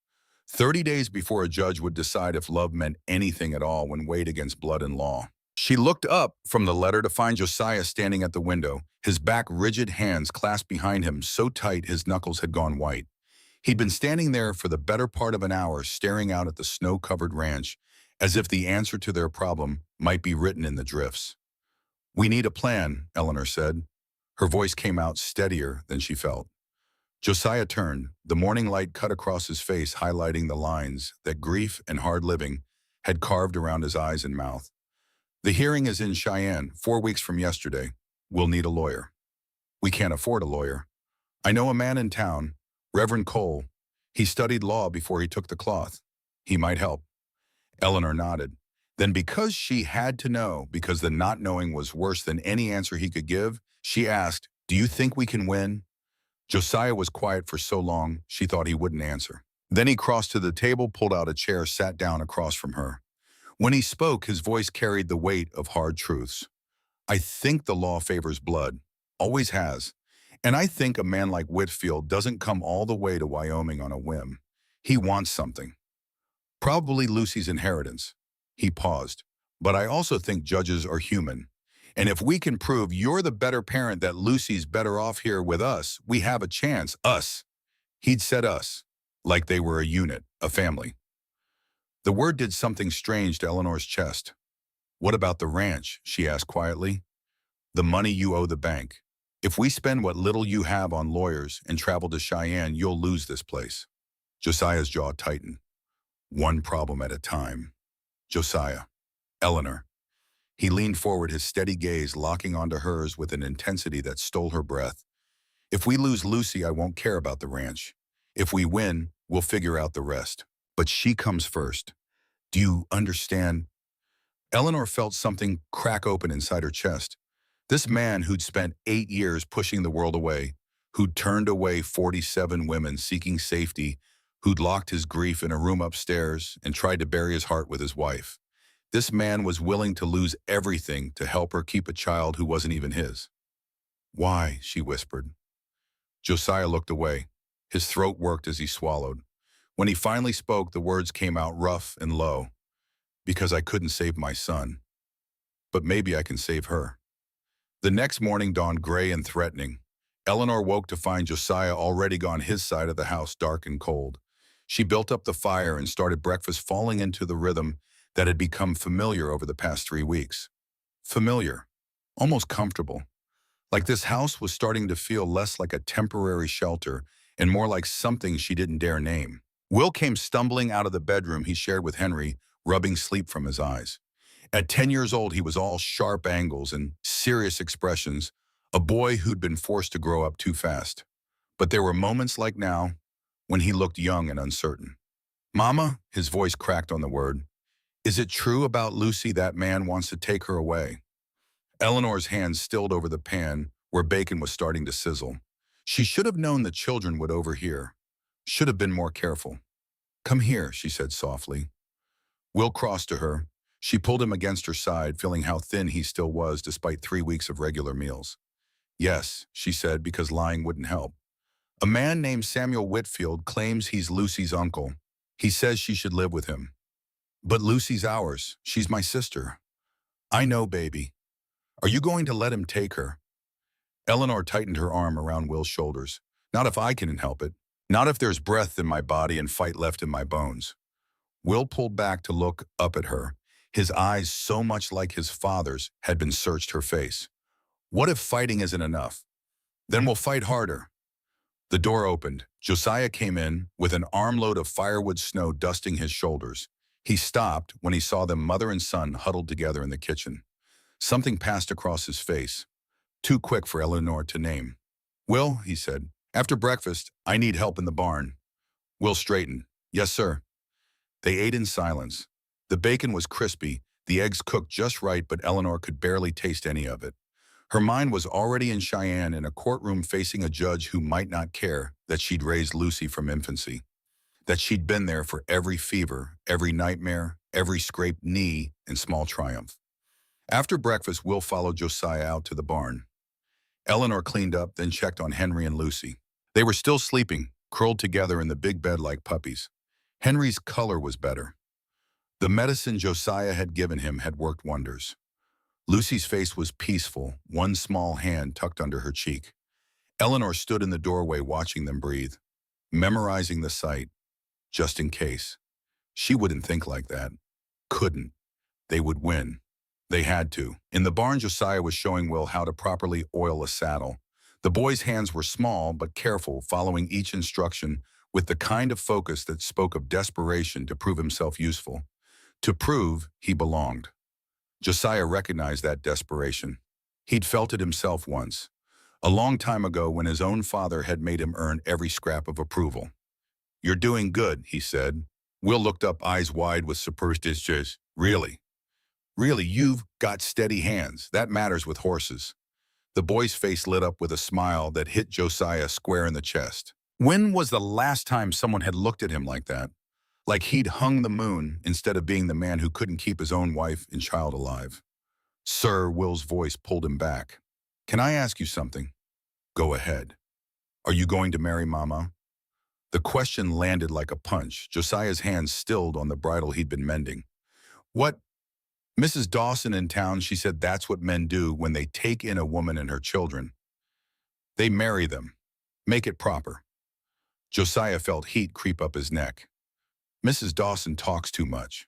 30 days before a judge would decide if love meant anything at all when weighed against blood and law. She looked up from the letter to find Josiah standing at the window, his back rigid, hands clasped behind him so tight his knuckles had gone white. He'd been standing there for the better part of an hour staring out at the snow-covered ranch, as if the answer to their problem might be written in the drifts. We need a plan, Eleanor said. Her voice came out steadier than she felt. Josiah turned. The morning light cut across his face, highlighting the lines that grief and hard living had carved around his eyes and mouth. The hearing is in Cheyenne, 4 weeks from yesterday. We'll need a lawyer. We can't afford a lawyer. I know a man in town, Reverend Cole. He studied law before he took the cloth. He might help. Eleanor nodded. Then because she had to know, because the not knowing was worse than any answer he could give, she asked, do you think we can win? Josiah was quiet for so long, she thought he wouldn't answer. Then he crossed to the table, pulled out a chair, sat down across from her. When he spoke, his voice carried the weight of hard truths. I think the law favors blood, always has. And I think a man like Whitfield doesn't come all the way to Wyoming on a whim. He wants something. Probably Lucy's inheritance. He paused. But I also think judges are human. And if we can prove you're the better parent, that Lucy's better off here with us, we have a chance. Us. He'd said us, like they were a unit, a family. The word did something strange to Eleanor's chest. What about the ranch? She asked quietly. The money you owe the bank. If we spend what little you have on lawyers and travel to Cheyenne, you'll lose this place. Josiah's jaw tightened. One problem at a time. Josiah. Eleanor. He leaned forward, his steady gaze locking onto hers with an intensity that stole her breath. If we lose Lucy, I won't care about the ranch. If we win, we'll figure out the rest. But she comes first. Do you understand? Eleanor felt something crack open inside her chest. This man who'd spent 8 years pushing the world away, who'd turned away 47 women seeking safety, who'd locked his grief in a room upstairs and tried to bury his heart with his wife. This man was willing to lose everything to help her keep a child who wasn't even his. Why? She whispered. Josiah looked away. His throat worked as he swallowed. When he finally spoke, the words came out rough and low. Because I couldn't save my son. But maybe I can save her. The next morning dawned gray and threatening. Eleanor woke to find Josiah already gone his side of the house, dark and cold. She built up the fire and started breakfast, falling into the rhythm that had become familiar over the past 3 weeks. Familiar. Almost comfortable. Like this house was starting to feel less like a temporary shelter and more like something she didn't dare name. Will came stumbling out of the bedroom he shared with Henry, rubbing sleep from his eyes. At 10 years old, he was all sharp angles and serious expressions, a boy who'd been forced to grow up too fast. But there were moments like now when he looked young and uncertain. Mama, his voice cracked on the word. Is it true about Lucy? That man wants to take her away. Eleanor's hands stilled over the pan where bacon was starting to sizzle. She should have known the children would overhear. Should have been more careful. Come here, she said softly. Will crossed to her. She pulled him against her side, feeling how thin he still was despite 3 weeks of regular meals. Yes, she said, because lying wouldn't help. A man named Samuel Whitfield claims he's Lucy's uncle. He says she should live with him. But Lucy's ours. She's my sister. I know, baby. Are you going to let him take her? Eleanor tightened her arm around Will's shoulders. Not if I can help it. Not if there's breath in my body and fight left in my bones. Will pulled back to look up at her. His eyes, so much like his father's, had been searched her face. What if fighting isn't enough? Then we'll fight harder. The door opened. Josiah came in with an armload of firewood snow dusting his shoulders. He stopped when he saw them, mother and son, huddled together in the kitchen. Something passed across his face, too quick for Eleanor to name. Will, he said, after breakfast, I need help in the barn. Will straightened. Yes, sir. They ate in silence. The bacon was crispy, the eggs cooked just right, but Eleanor could barely taste any of it. Her mind was already in Cheyenne, in a courtroom facing a judge who might not care that she'd raised Lucy from infancy, that she'd been there for every fever, every nightmare, every scraped knee, and small triumph. After breakfast, Will followed Josiah out to the barn. Eleanor cleaned up, then checked on Henry and Lucy. They were still sleeping, curled together in the big bed like puppies. Henry's color was better. The medicine Josiah had given him had worked wonders. Lucy's face was peaceful, one small hand tucked under her cheek. Eleanor stood in the doorway watching them breathe, memorizing the sight, just in case. She wouldn't think like that. Couldn't. They would win. They had to. In the barn, Josiah was showing Will how to properly oil a saddle. The boy's hands were small but careful, following each instruction with the kind of focus that spoke of desperation to prove himself useful. To prove he belonged. Josiah recognized that desperation. He'd felt it himself once, a long time ago when his own father had made him earn every scrap of approval. You're doing good, he said. Will looked up, eyes wide with superstitious. Really? Really, you've got steady hands. That matters with horses. The boy's face lit up with a smile that hit Josiah square in the chest. When was the last time someone had looked at him like that? Like he'd hung the moon instead of being the man who couldn't keep his own wife and child alive. Sir, Will's voice pulled him back. Can I ask you something? Go ahead. Are you going to marry Mama? The question landed like a punch. Josiah's hands stilled on the bridle he'd been mending. What? Mrs. Dawson in town, she said that's what men do when they take in a woman and her children. They marry them, make it proper. Josiah felt heat creep up his neck. Mrs. Dawson talks too much.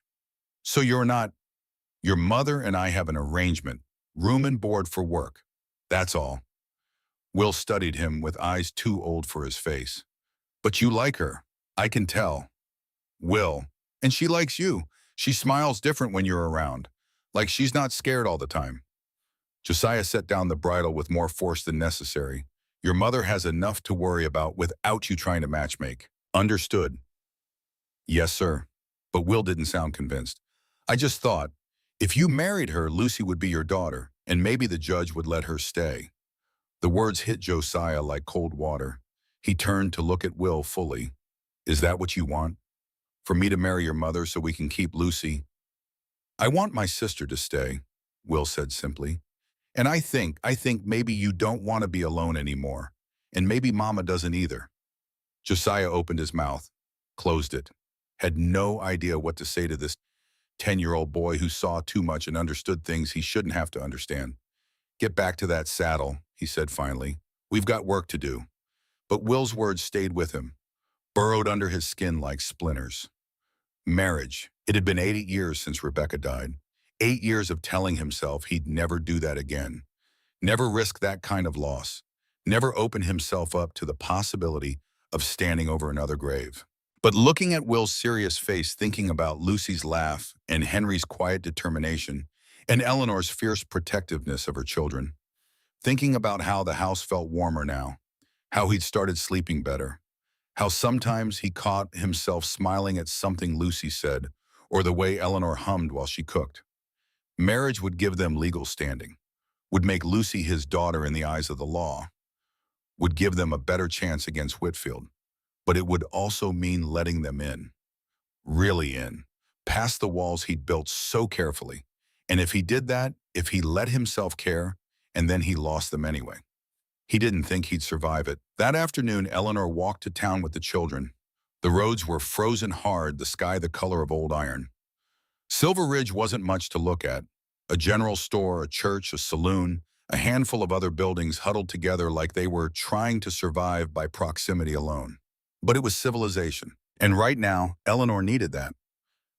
So you're not, your mother and I have an arrangement, room and board for work. That's all. Will studied him with eyes too old for his face. But you like her. I can tell. Will. And she likes you. She smiles different when you're around. Like she's not scared all the time. Josiah set down the bridle with more force than necessary. Your mother has enough to worry about without you trying to matchmake. Understood. Yes, sir. But Will didn't sound convinced. I just thought, if you married her, Lucy would be your daughter, and maybe the judge would let her stay. The words hit Josiah like cold water. He turned to look at Will fully. Is that what you want? For me to marry your mother so we can keep Lucy? I want my sister to stay, Will said simply. And I think maybe you don't want to be alone anymore. And maybe Mama doesn't either. Josiah opened his mouth, closed it, had no idea what to say to this 10-year-old boy who saw too much and understood things he shouldn't have to understand. Get back to that saddle, he said finally. We've got work to do. But Will's words stayed with him, burrowed under his skin like splinters. Marriage. It had been 8 years since Rebecca died. 8 years of telling himself he'd never do that again. Never risk that kind of loss. Never open himself up to the possibility of standing over another grave. But looking at Will's serious face, thinking about Lucy's laugh and Henry's quiet determination and Eleanor's fierce protectiveness of her children, thinking about how the house felt warmer now, how he'd started sleeping better, how sometimes he caught himself smiling at something Lucy said or the way Eleanor hummed while she cooked. Marriage would give them legal standing, would make Lucy his daughter in the eyes of the law, would give them a better chance against Whitfield, but it would also mean letting them in, really in, past the walls he'd built so carefully. And if he did that, if he let himself care, and then he lost them anyway. He didn't think he'd survive it. That afternoon, Eleanor walked to town with the children. The roads were frozen hard, the sky the color of old iron. Silver Ridge wasn't much to look at. A general store, a church, a saloon, a handful of other buildings huddled together like they were trying to survive by proximity alone. But it was civilization. And right now, Eleanor needed that.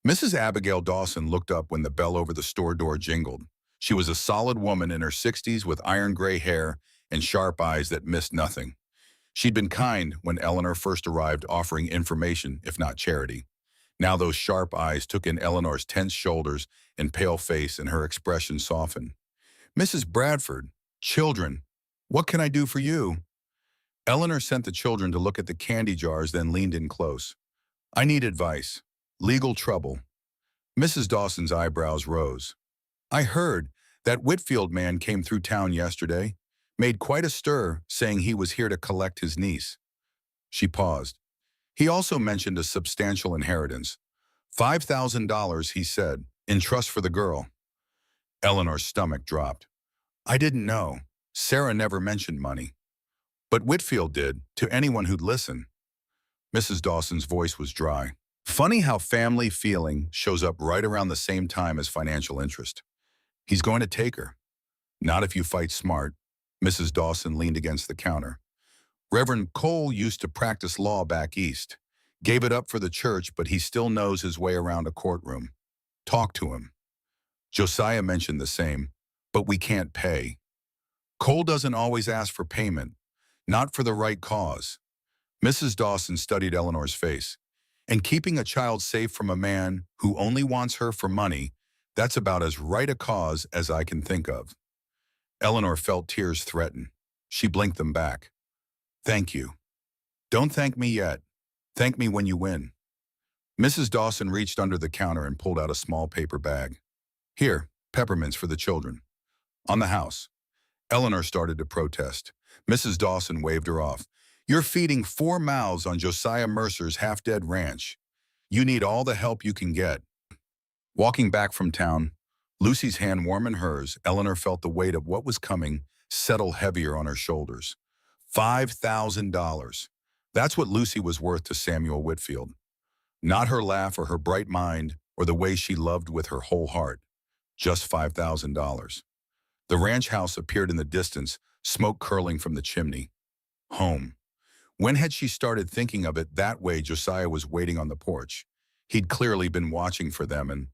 Mrs. Abigail Dawson looked up when the bell over the store door jingled. She was a solid woman in her 60s with iron gray hair and sharp eyes that missed nothing. She'd been kind when Eleanor first arrived, offering information, if not charity. Now those sharp eyes took in Eleanor's tense shoulders and pale face, and her expression softened. Mrs. Bradford, children, what can I do for you? Eleanor sent the children to look at the candy jars, then leaned in close. I need advice. Legal trouble. Mrs. Dawson's eyebrows rose. I heard that Whitfield man came through town yesterday, made quite a stir, saying he was here to collect his niece. She paused. He also mentioned a substantial inheritance. $5,000, he said, in trust for the girl. Eleanor's stomach dropped. I didn't know. Sarah never mentioned money. But Whitfield did, to anyone who'd listen. Mrs. Dawson's voice was dry. Funny how family feeling shows up right around the same time as financial interest. He's going to take her. Not if you fight smart. Mrs. Dawson leaned against the counter. Reverend Cole used to practice law back east. Gave it up for the church, but he still knows his way around a courtroom. Talk to him. Josiah mentioned the same, but we can't pay. Cole doesn't always ask for payment, not for the right cause. Mrs. Dawson studied Eleanor's face. And keeping a child safe from a man who only wants her for money, that's about as right a cause as I can think of. Eleanor felt tears threaten. She blinked them back. Thank you. Don't thank me yet. Thank me when you win. Mrs. Dawson reached under the counter and pulled out a small paper bag. Here, peppermints for the children. On the house. Eleanor started to protest. Mrs. Dawson waved her off. You're feeding 4 mouths on Josiah Mercer's half-dead ranch. You need all the help you can get. Walking back from town, Lucy's hand warm in hers, Eleanor felt the weight of what was coming settle heavier on her shoulders. $5,000. That's what Lucy was worth to Samuel Whitfield. Not her laugh or her bright mind or the way she loved with her whole heart. Just $5,000. The ranch house appeared in the distance, smoke curling from the chimney. Home. When had she started thinking of it that way? Josiah was waiting on the porch. He'd clearly been watching for them. And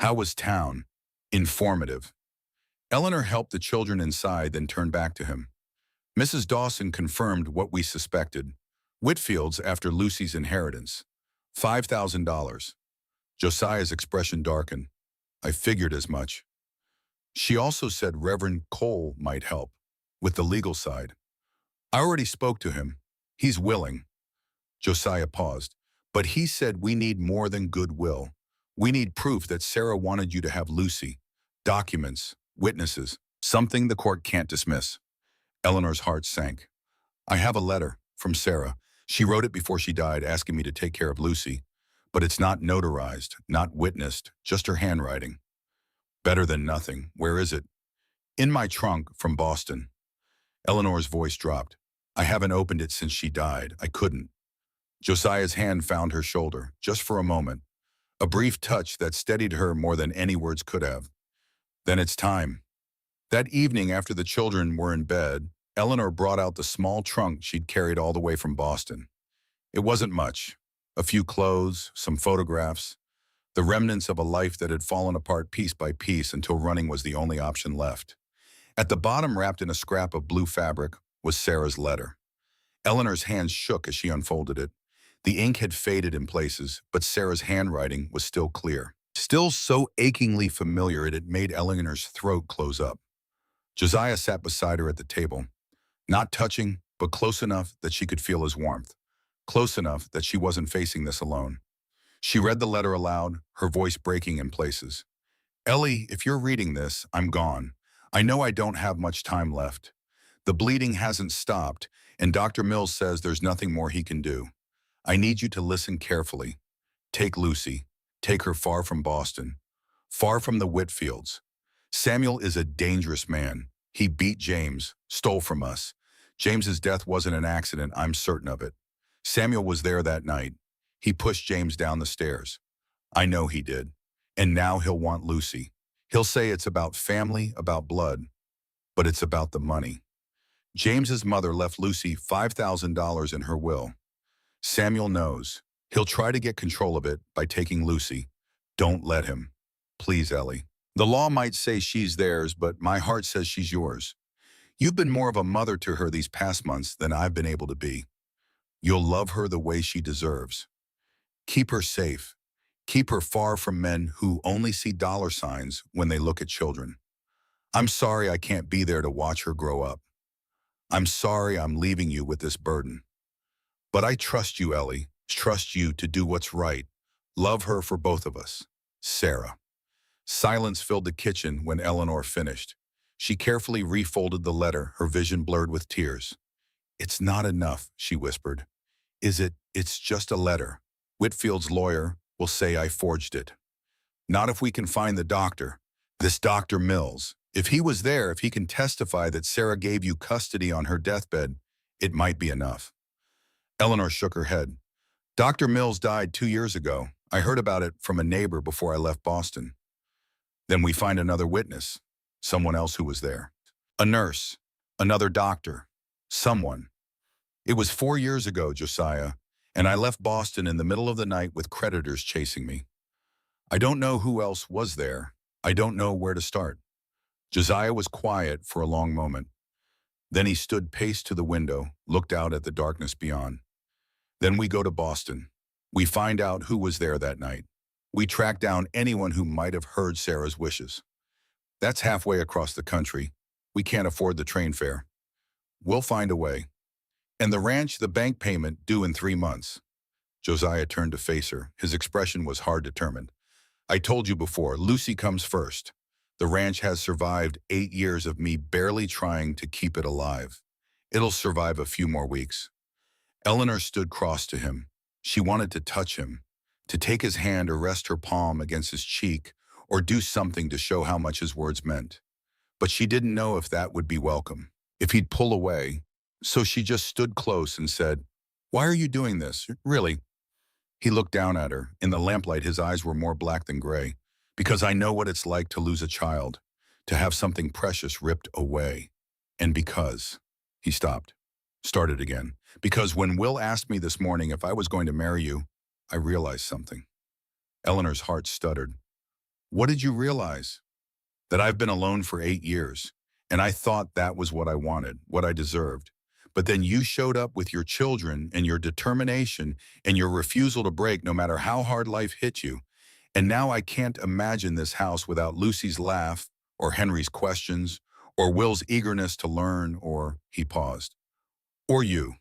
how was town? Informative. Eleanor helped the children inside, then turned back to him. Mrs. Dawson confirmed what we suspected. Whitfield's after Lucy's inheritance. $5,000. Josiah's expression darkened. I figured as much. She also said Reverend Cole might help with the legal side. I already spoke to him. He's willing. Josiah paused. But he said we need more than goodwill. We need proof that Sarah wanted you to have Lucy. Documents, witnesses, something the court can't dismiss. Eleanor's heart sank. I have a letter from Sarah. She wrote it before she died, asking me to take care of Lucy. But it's not notarized, not witnessed, just her handwriting. Better than nothing. Where is it? In my trunk from Boston. Eleanor's voice dropped. I haven't opened it since she died. I couldn't. Josiah's hand found her shoulder, just for a moment. A brief touch that steadied her more than any words could have. Then it's time. That evening after the children were in bed, Eleanor brought out the small trunk she'd carried all the way from Boston. It wasn't much. A few clothes, some photographs, the remnants of a life that had fallen apart piece by piece until running was the only option left. At the bottom, wrapped in a scrap of blue fabric, was Sarah's letter. Eleanor's hands shook as she unfolded it. The ink had faded in places, but Sarah's handwriting was still clear. Still so achingly familiar it had made Eleanor's throat close up. Josiah sat beside her at the table, not touching, but close enough that she could feel his warmth. Close enough that she wasn't facing this alone. She read the letter aloud, her voice breaking in places. Ellie, if you're reading this, I'm gone. I know I don't have much time left. The bleeding hasn't stopped, and Dr. Mills says there's nothing more he can do. I need you to listen carefully. Take Lucy. Take her far from Boston. Far from the Whitfields. Samuel is a dangerous man. He beat James, stole from us. James's death wasn't an accident, I'm certain of it. Samuel was there that night. He pushed James down the stairs. I know he did. And now he'll want Lucy. He'll say it's about family, about blood, but it's about the money. James's mother left Lucy $5,000 in her will. Samuel knows. He'll try to get control of it by taking Lucy. Don't let him. Please, Ellie. The law might say she's theirs, but my heart says she's yours. You've been more of a mother to her these past months than I've been able to be. You'll love her the way she deserves. Keep her safe. Keep her far from men who only see dollar signs when they look at children. I'm sorry I can't be there to watch her grow up. I'm sorry I'm leaving you with this burden. But I trust you, Ellie. Trust you to do what's right. Love her for both of us. Sarah. Silence filled the kitchen when Eleanor finished. She carefully refolded the letter, her vision blurred with tears. It's not enough, she whispered. Is it? It's just a letter. Whitfield's lawyer will say I forged it. Not if we can find the doctor. This Dr. Mills. If he was there, if he can testify that Sarah gave you custody on her deathbed, it might be enough. Eleanor shook her head. Dr. Mills died 2 years ago. I heard about it from a neighbor before I left Boston. Then we find another witness, someone else who was there. A nurse, another doctor, someone. It was 4 years ago, Josiah, and I left Boston in the middle of the night with creditors chasing me. I don't know who else was there. I don't know where to start. Josiah was quiet for a long moment. Then he stood paced to the window, looked out at the darkness beyond. Then we go to Boston. We find out who was there that night. We track down anyone who might have heard Sarah's wishes. That's halfway across the country. We can't afford the train fare. We'll find a way. And the ranch, the bank payment due in 3 months. Josiah turned to face her. His expression was hard determined. I told you before, Lucy comes first. The ranch has survived 8 years of me barely trying to keep it alive. It'll survive a few more weeks. Eleanor stood cross to him. She wanted to touch him, to take his hand or rest her palm against his cheek or do something to show how much his words meant. But she didn't know if that would be welcome, if he'd pull away. So she just stood close and said, Why are you doing this? Really? He looked down at her. In the lamplight, his eyes were more black than gray. Because I know what it's like to lose a child, to have something precious ripped away. And because he stopped, started again. Because when Will asked me this morning if I was going to marry you, I realized something. Eleanor's heart stuttered. What did you realize? That I've been alone for 8 years, and I thought that was what I wanted, what I deserved. But then you showed up with your children and your determination and your refusal to break no matter how hard life hit you. And now I can't imagine this house without Lucy's laugh, or Henry's questions, or Will's eagerness to learn, or he paused. Or you.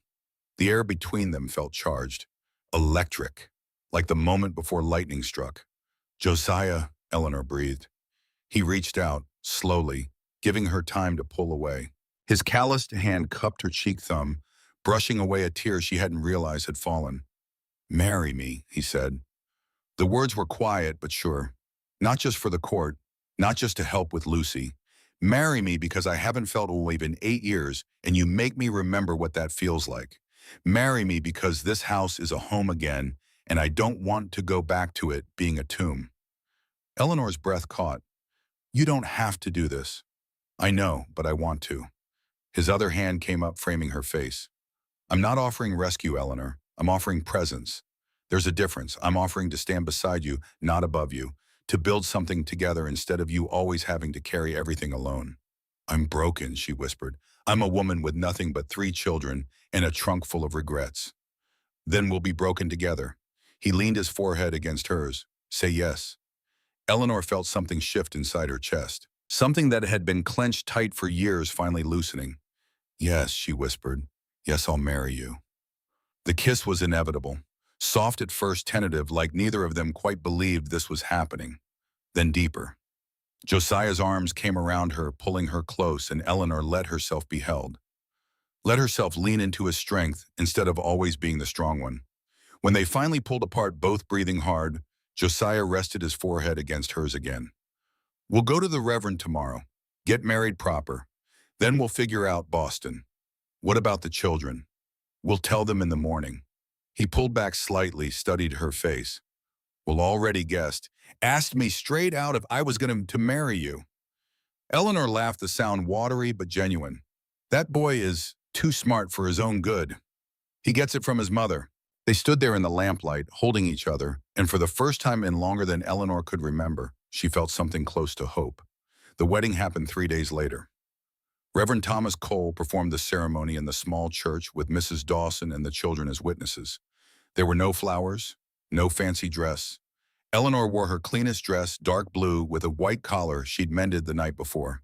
The air between them felt charged, electric, like the moment before lightning struck. Josiah, Eleanor breathed. He reached out, slowly, giving her time to pull away. His calloused hand cupped her cheek thumb, brushing away a tear she hadn't realized had fallen. Marry me, he said. The words were quiet but sure. Not just for the court, not just to help with Lucy. Marry me because I haven't felt alive in 8 years and you make me remember what that feels like. Marry me because this house is a home again and I don't want to go back to it being a tomb. Eleanor's breath caught. You don't have to do this. I know, but I want to. His other hand came up, framing her face. I'm not offering rescue, Eleanor. I'm offering presence. There's a difference. I'm offering to stand beside you, not above you, to build something together instead of you always having to carry everything alone. I'm broken, she whispered. I'm a woman with nothing but 3 children and a trunk full of regrets. Then we'll be broken together. He leaned his forehead against hers. Say yes. Eleanor felt something shift inside her chest. Something that had been clenched tight for years finally loosening. Yes, she whispered. Yes, I'll marry you. The kiss was inevitable. Soft at first, tentative, like neither of them quite believed this was happening. Then deeper. Josiah's arms came around her, pulling her close, and Eleanor let herself be held. Let herself lean into his strength instead of always being the strong one. When they finally pulled apart, both breathing hard, Josiah rested his forehead against hers again. We'll go to the Reverend tomorrow. Get married proper. Then we'll figure out Boston. What about the children? We'll tell them in the morning. He pulled back slightly, studied her face. Well, already guessed. Asked me straight out if I was going to marry you. Eleanor laughed, the sound watery but genuine. That boy is too smart for his own good. He gets it from his mother. They stood there in the lamplight, holding each other, and for the first time in longer than Eleanor could remember, she felt something close to hope. The wedding happened 3 days later. Reverend Thomas Cole performed the ceremony in the small church with Mrs. Dawson and the children as witnesses. There were no flowers, no fancy dress. Eleanor wore her cleanest dress, dark blue, with a white collar she'd mended the night before.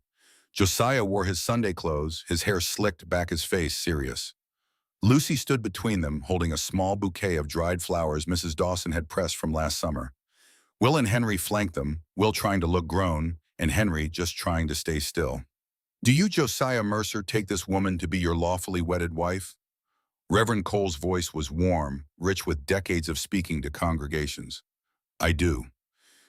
Josiah wore his Sunday clothes, his hair slicked back, his face serious. Lucy stood between them, holding a small bouquet of dried flowers Mrs. Dawson had pressed from last summer. Will and Henry flanked them, Will trying to look grown, and Henry just trying to stay still. Do you, Josiah Mercer, take this woman to be your lawfully wedded wife? Reverend Cole's voice was warm, rich with decades of speaking to congregations. I do.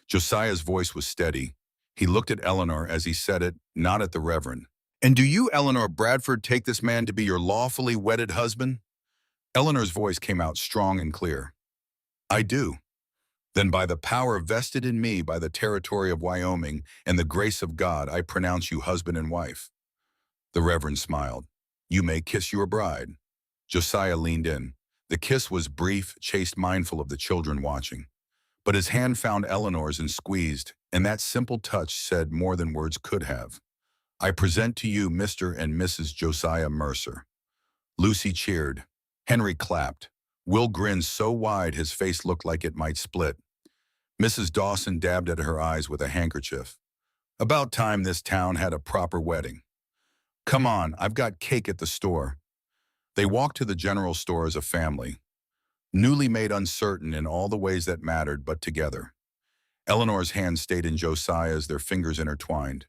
Josiah's voice was steady. He looked at Eleanor as he said it, not at the Reverend. And do you, Eleanor Bradford, take this man to be your lawfully wedded husband? Eleanor's voice came out strong and clear. I do. Then by the power vested in me by the territory of Wyoming and the grace of God, I pronounce you husband and wife. The Reverend smiled. You may kiss your bride. Josiah leaned in. The kiss was brief, chaste, mindful of the children watching. But his hand found Eleanor's and squeezed, and that simple touch said more than words could have. I present to you Mr. and Mrs. Josiah Mercer. Lucy cheered. Henry clapped. Will grinned so wide his face looked like it might split. Mrs. Dawson dabbed at her eyes with a handkerchief. About time this town had a proper wedding. Come on, I've got cake at the store. They walked to the general store as a family, newly made, uncertain in all the ways that mattered, but together. Eleanor's hand stayed in Josiah's, their fingers intertwined.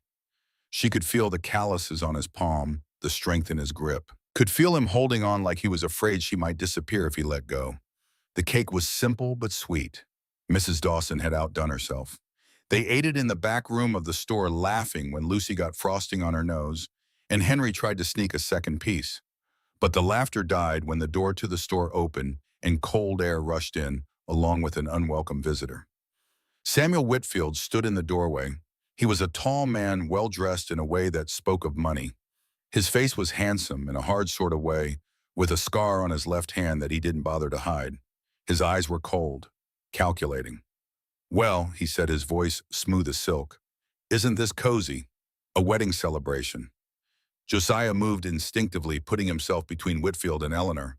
She could feel the calluses on his palm, the strength in his grip. Could feel him holding on like he was afraid she might disappear if he let go. The cake was simple but sweet. Mrs. Dawson had outdone herself. They ate it in the back room of the store, laughing when Lucy got frosting on her nose, and Henry tried to sneak a second piece. But the laughter died when the door to the store opened and cold air rushed in, along with an unwelcome visitor. Samuel Whitfield stood in the doorway. He was a tall man, well-dressed in a way that spoke of money. His face was handsome in a hard sort of way, with a scar on his left hand that he didn't bother to hide. His eyes were cold, calculating. "Well," he said, his voice smooth as silk, "isn't this cozy? A wedding celebration." Josiah moved instinctively, putting himself between Whitfield and Eleanor.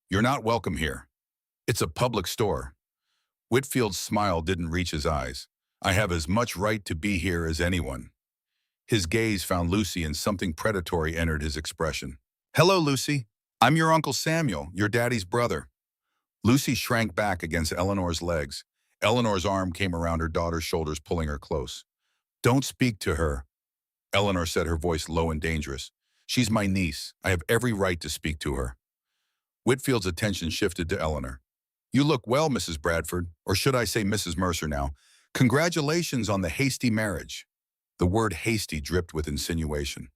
"You're not welcome here. It's a public store." Whitfield's smile didn't reach his eyes. "I have as much right to be here as anyone." His gaze found Lucy, and something predatory entered his expression. "Hello, Lucy. I'm your Uncle Samuel, your daddy's brother." Lucy shrank back against Eleanor's legs. Eleanor's arm came around her daughter's shoulders, pulling her close. "Don't speak to her," Eleanor said, her voice low and dangerous. "She's my niece. I have every right to speak to her." Whitfield's attention shifted to Eleanor. "You look well, Mrs. Bradford, or should I say Mrs. Mercer now. Congratulations on the hasty marriage." The word hasty dripped with insinuation.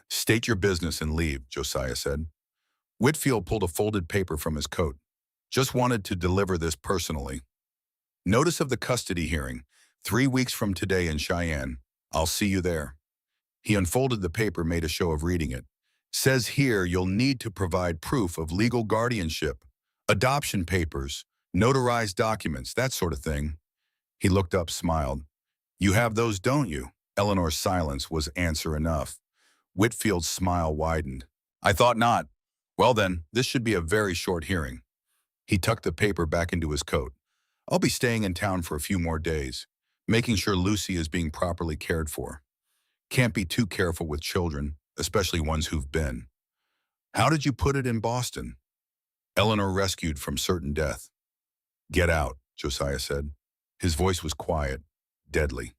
"State your business and leave," Josiah said. Whitfield pulled a folded paper from his coat. "Just wanted to deliver this personally. Notice of the custody hearing, 3 weeks from today in Cheyenne. I'll see you there." He unfolded the paper, made a show of reading it. "Says here you'll need to provide proof of legal guardianship, adoption papers, notarized documents, that sort of thing." He looked up, smiled. "You have those, don't you?" Eleanor's silence was answer enough. Whitfield's smile widened. "I thought not. Well then, this should be a very short hearing." He tucked the paper back into his coat. "I'll be staying in town for a few more days, making sure Lucy is being properly cared for. Can't be too careful with children, especially ones who've been." "How did you put it in Boston?" "Eleanor rescued from certain death." "Get out," Josiah said. His voice was quiet, deadly.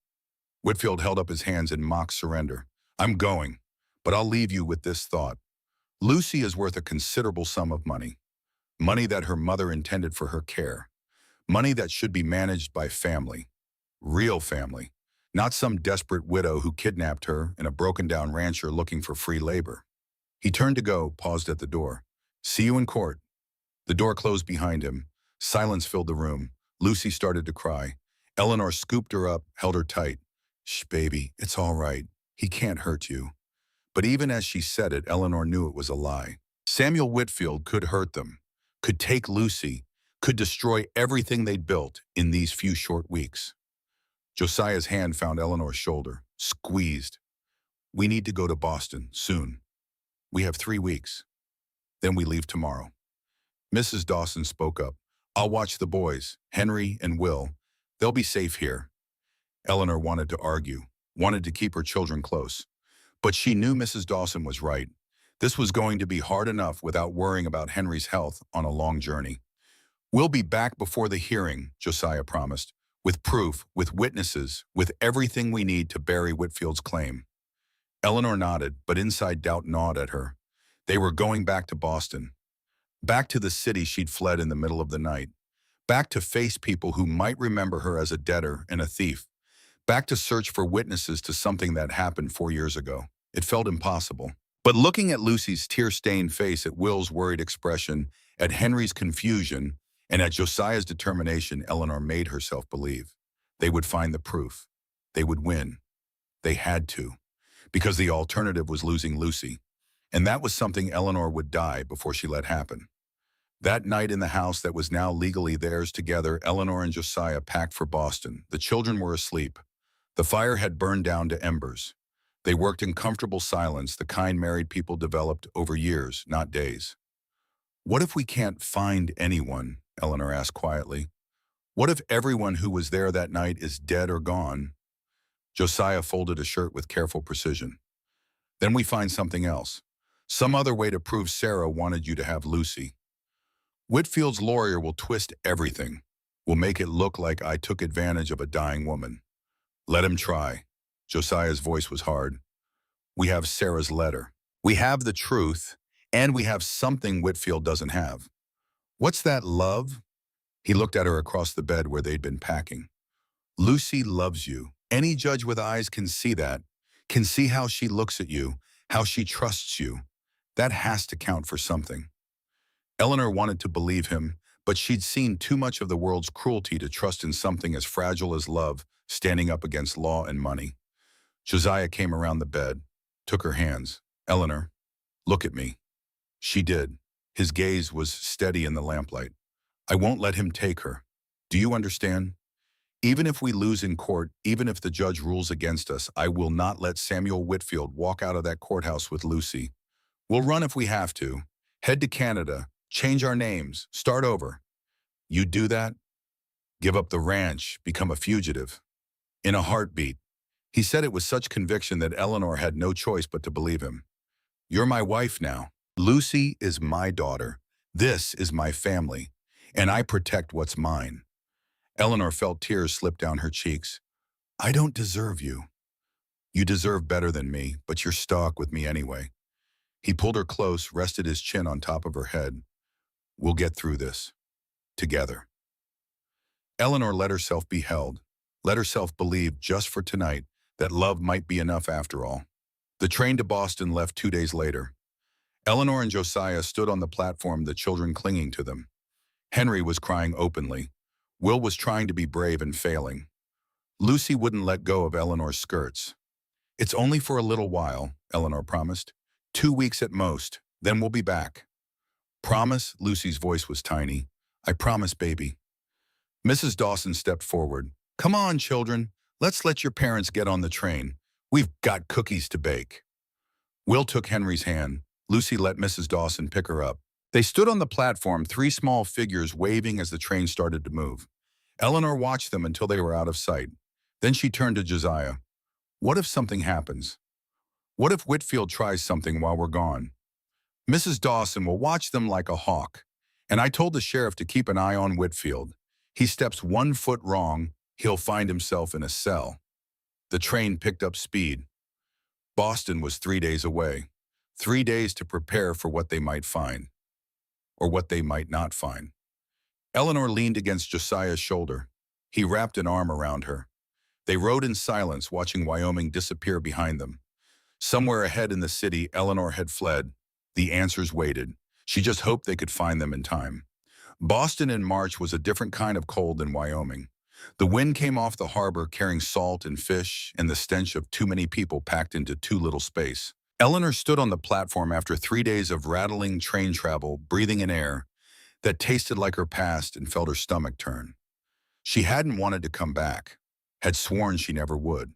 Whitfield held up his hands in mock surrender. "I'm going, but I'll leave you with this thought. Lucy is worth a considerable sum of money. Money that her mother intended for her care. Money that should be managed by family. Real family. Not some desperate widow who kidnapped her and a broken-down rancher looking for free labor." He turned to go, paused at the door. "See you in court." The door closed behind him. Silence filled the room. Lucy started to cry. Eleanor scooped her up, held her tight. "Shh, baby, it's all right. He can't hurt you." But even as she said it, Eleanor knew it was a lie. Samuel Whitfield could hurt them, could take Lucy, could destroy everything they'd built in these few short weeks. Josiah's hand found Eleanor's shoulder, squeezed. "We need to go to Boston, soon. We have 3 weeks. Then we leave tomorrow." Mrs. Dawson spoke up. "I'll watch the boys, Henry and Will. They'll be safe here." Eleanor wanted to argue, wanted to keep her children close. But she knew Mrs. Dawson was right. This was going to be hard enough without worrying about Henry's health on a long journey. "We'll be back before the hearing," Josiah promised, "with proof, with witnesses, with everything we need to bury Whitfield's claim." Eleanor nodded, but inside doubt gnawed at her. They were going back to Boston. Back to the city she'd fled in the middle of the night. Back to face people who might remember her as a debtor and a thief. Back to search for witnesses to something that happened 4 years ago. It felt impossible. But looking at Lucy's tear-stained face, at Will's worried expression, at Henry's confusion, and at Josiah's determination, Eleanor made herself believe. They would find the proof. They would win. They had to. Because the alternative was losing Lucy. And that was something Eleanor would die before she let happen. That night in the house that was now legally theirs together, Eleanor and Josiah packed for Boston. The children were asleep. The fire had burned down to embers. They worked in comfortable silence, the kind married people developed over years, not days. "What if we can't find anyone?" Eleanor asked quietly. "What if everyone who was there that night is dead or gone?" Josiah folded a shirt with careful precision. "Then we find something else. Some other way to prove Sarah wanted you to have Lucy. Whitfield's lawyer will twist everything, will make it look like I took advantage of a dying woman. Let him try." Josiah's voice was hard. "We have Sarah's letter. We have the truth, and we have something Whitfield doesn't have." "What's that, love?" He looked at her across the bed where they'd been packing. "Lucy loves you. Any judge with eyes can see that, can see how she looks at you, how she trusts you. That has to count for something." Eleanor wanted to believe him, But she'd seen too much of the world's cruelty to trust in something as fragile as love standing up against law and money. Josiah came around the bed, took her hands. "Eleanor, look at me." She did. His gaze was steady in the lamplight. "I won't let him take her. Do you understand? Even if we lose in court, even if the judge rules against us, I will not let Samuel Whitfield walk out of that courthouse with Lucy. We'll run if we have to. Head to Canada, change our names, start over. You do that? Give up the ranch, become a fugitive." In a heartbeat. He said it with such conviction that Eleanor had no choice but to believe him. "You're my wife now. Lucy is my daughter. This is my family, and I protect what's mine." Eleanor felt tears slip down her cheeks. "I don't deserve you. You deserve better than me, but you're stuck with me anyway." He pulled her close, rested his chin on top of her head. "We'll get through this. Together." Eleanor let herself be held, let herself believe just for tonight that love might be enough after all. The train to Boston left 2 days later. Eleanor and Josiah stood on the platform, the children clinging to them. Henry was crying openly. Will was trying to be brave and failing. Lucy wouldn't let go of Eleanor's skirts. "It's only for a little while," Eleanor promised. 2 weeks at most, then we'll be back." "Promise?" Lucy's voice was tiny. "I promise, baby." Mrs. Dawson stepped forward. "Come on, children. Let's let your parents get on the train. We've got cookies to bake." Will took Henry's hand. Lucy let Mrs. Dawson pick her up. They stood on the platform, 3 small figures waving as the train started to move. Eleanor watched them until they were out of sight. Then she turned to Josiah. "What if something happens? What if Whitfield tries something while we're gone? Mrs. Dawson will watch them like a hawk. And I told the sheriff to keep an eye on Whitfield. He steps 1 foot wrong, he'll find himself in a cell." The train picked up speed. Boston was 3 days away. 3 days to prepare for what they might find. Or what they might not find. Eleanor leaned against Josiah's shoulder. He wrapped an arm around her. They rode in silence, watching Wyoming disappear behind them. Somewhere ahead in the city, Eleanor had fled. The answers waited. She just hoped they could find them in time. Boston in March was a different kind of cold than Wyoming. The wind came off the harbor carrying salt and fish and the stench of too many people packed into too little space. Eleanor stood on the platform after 3 days of rattling train travel, breathing in air that tasted like her past, and felt her stomach turn. She hadn't wanted to come back, had sworn she never would.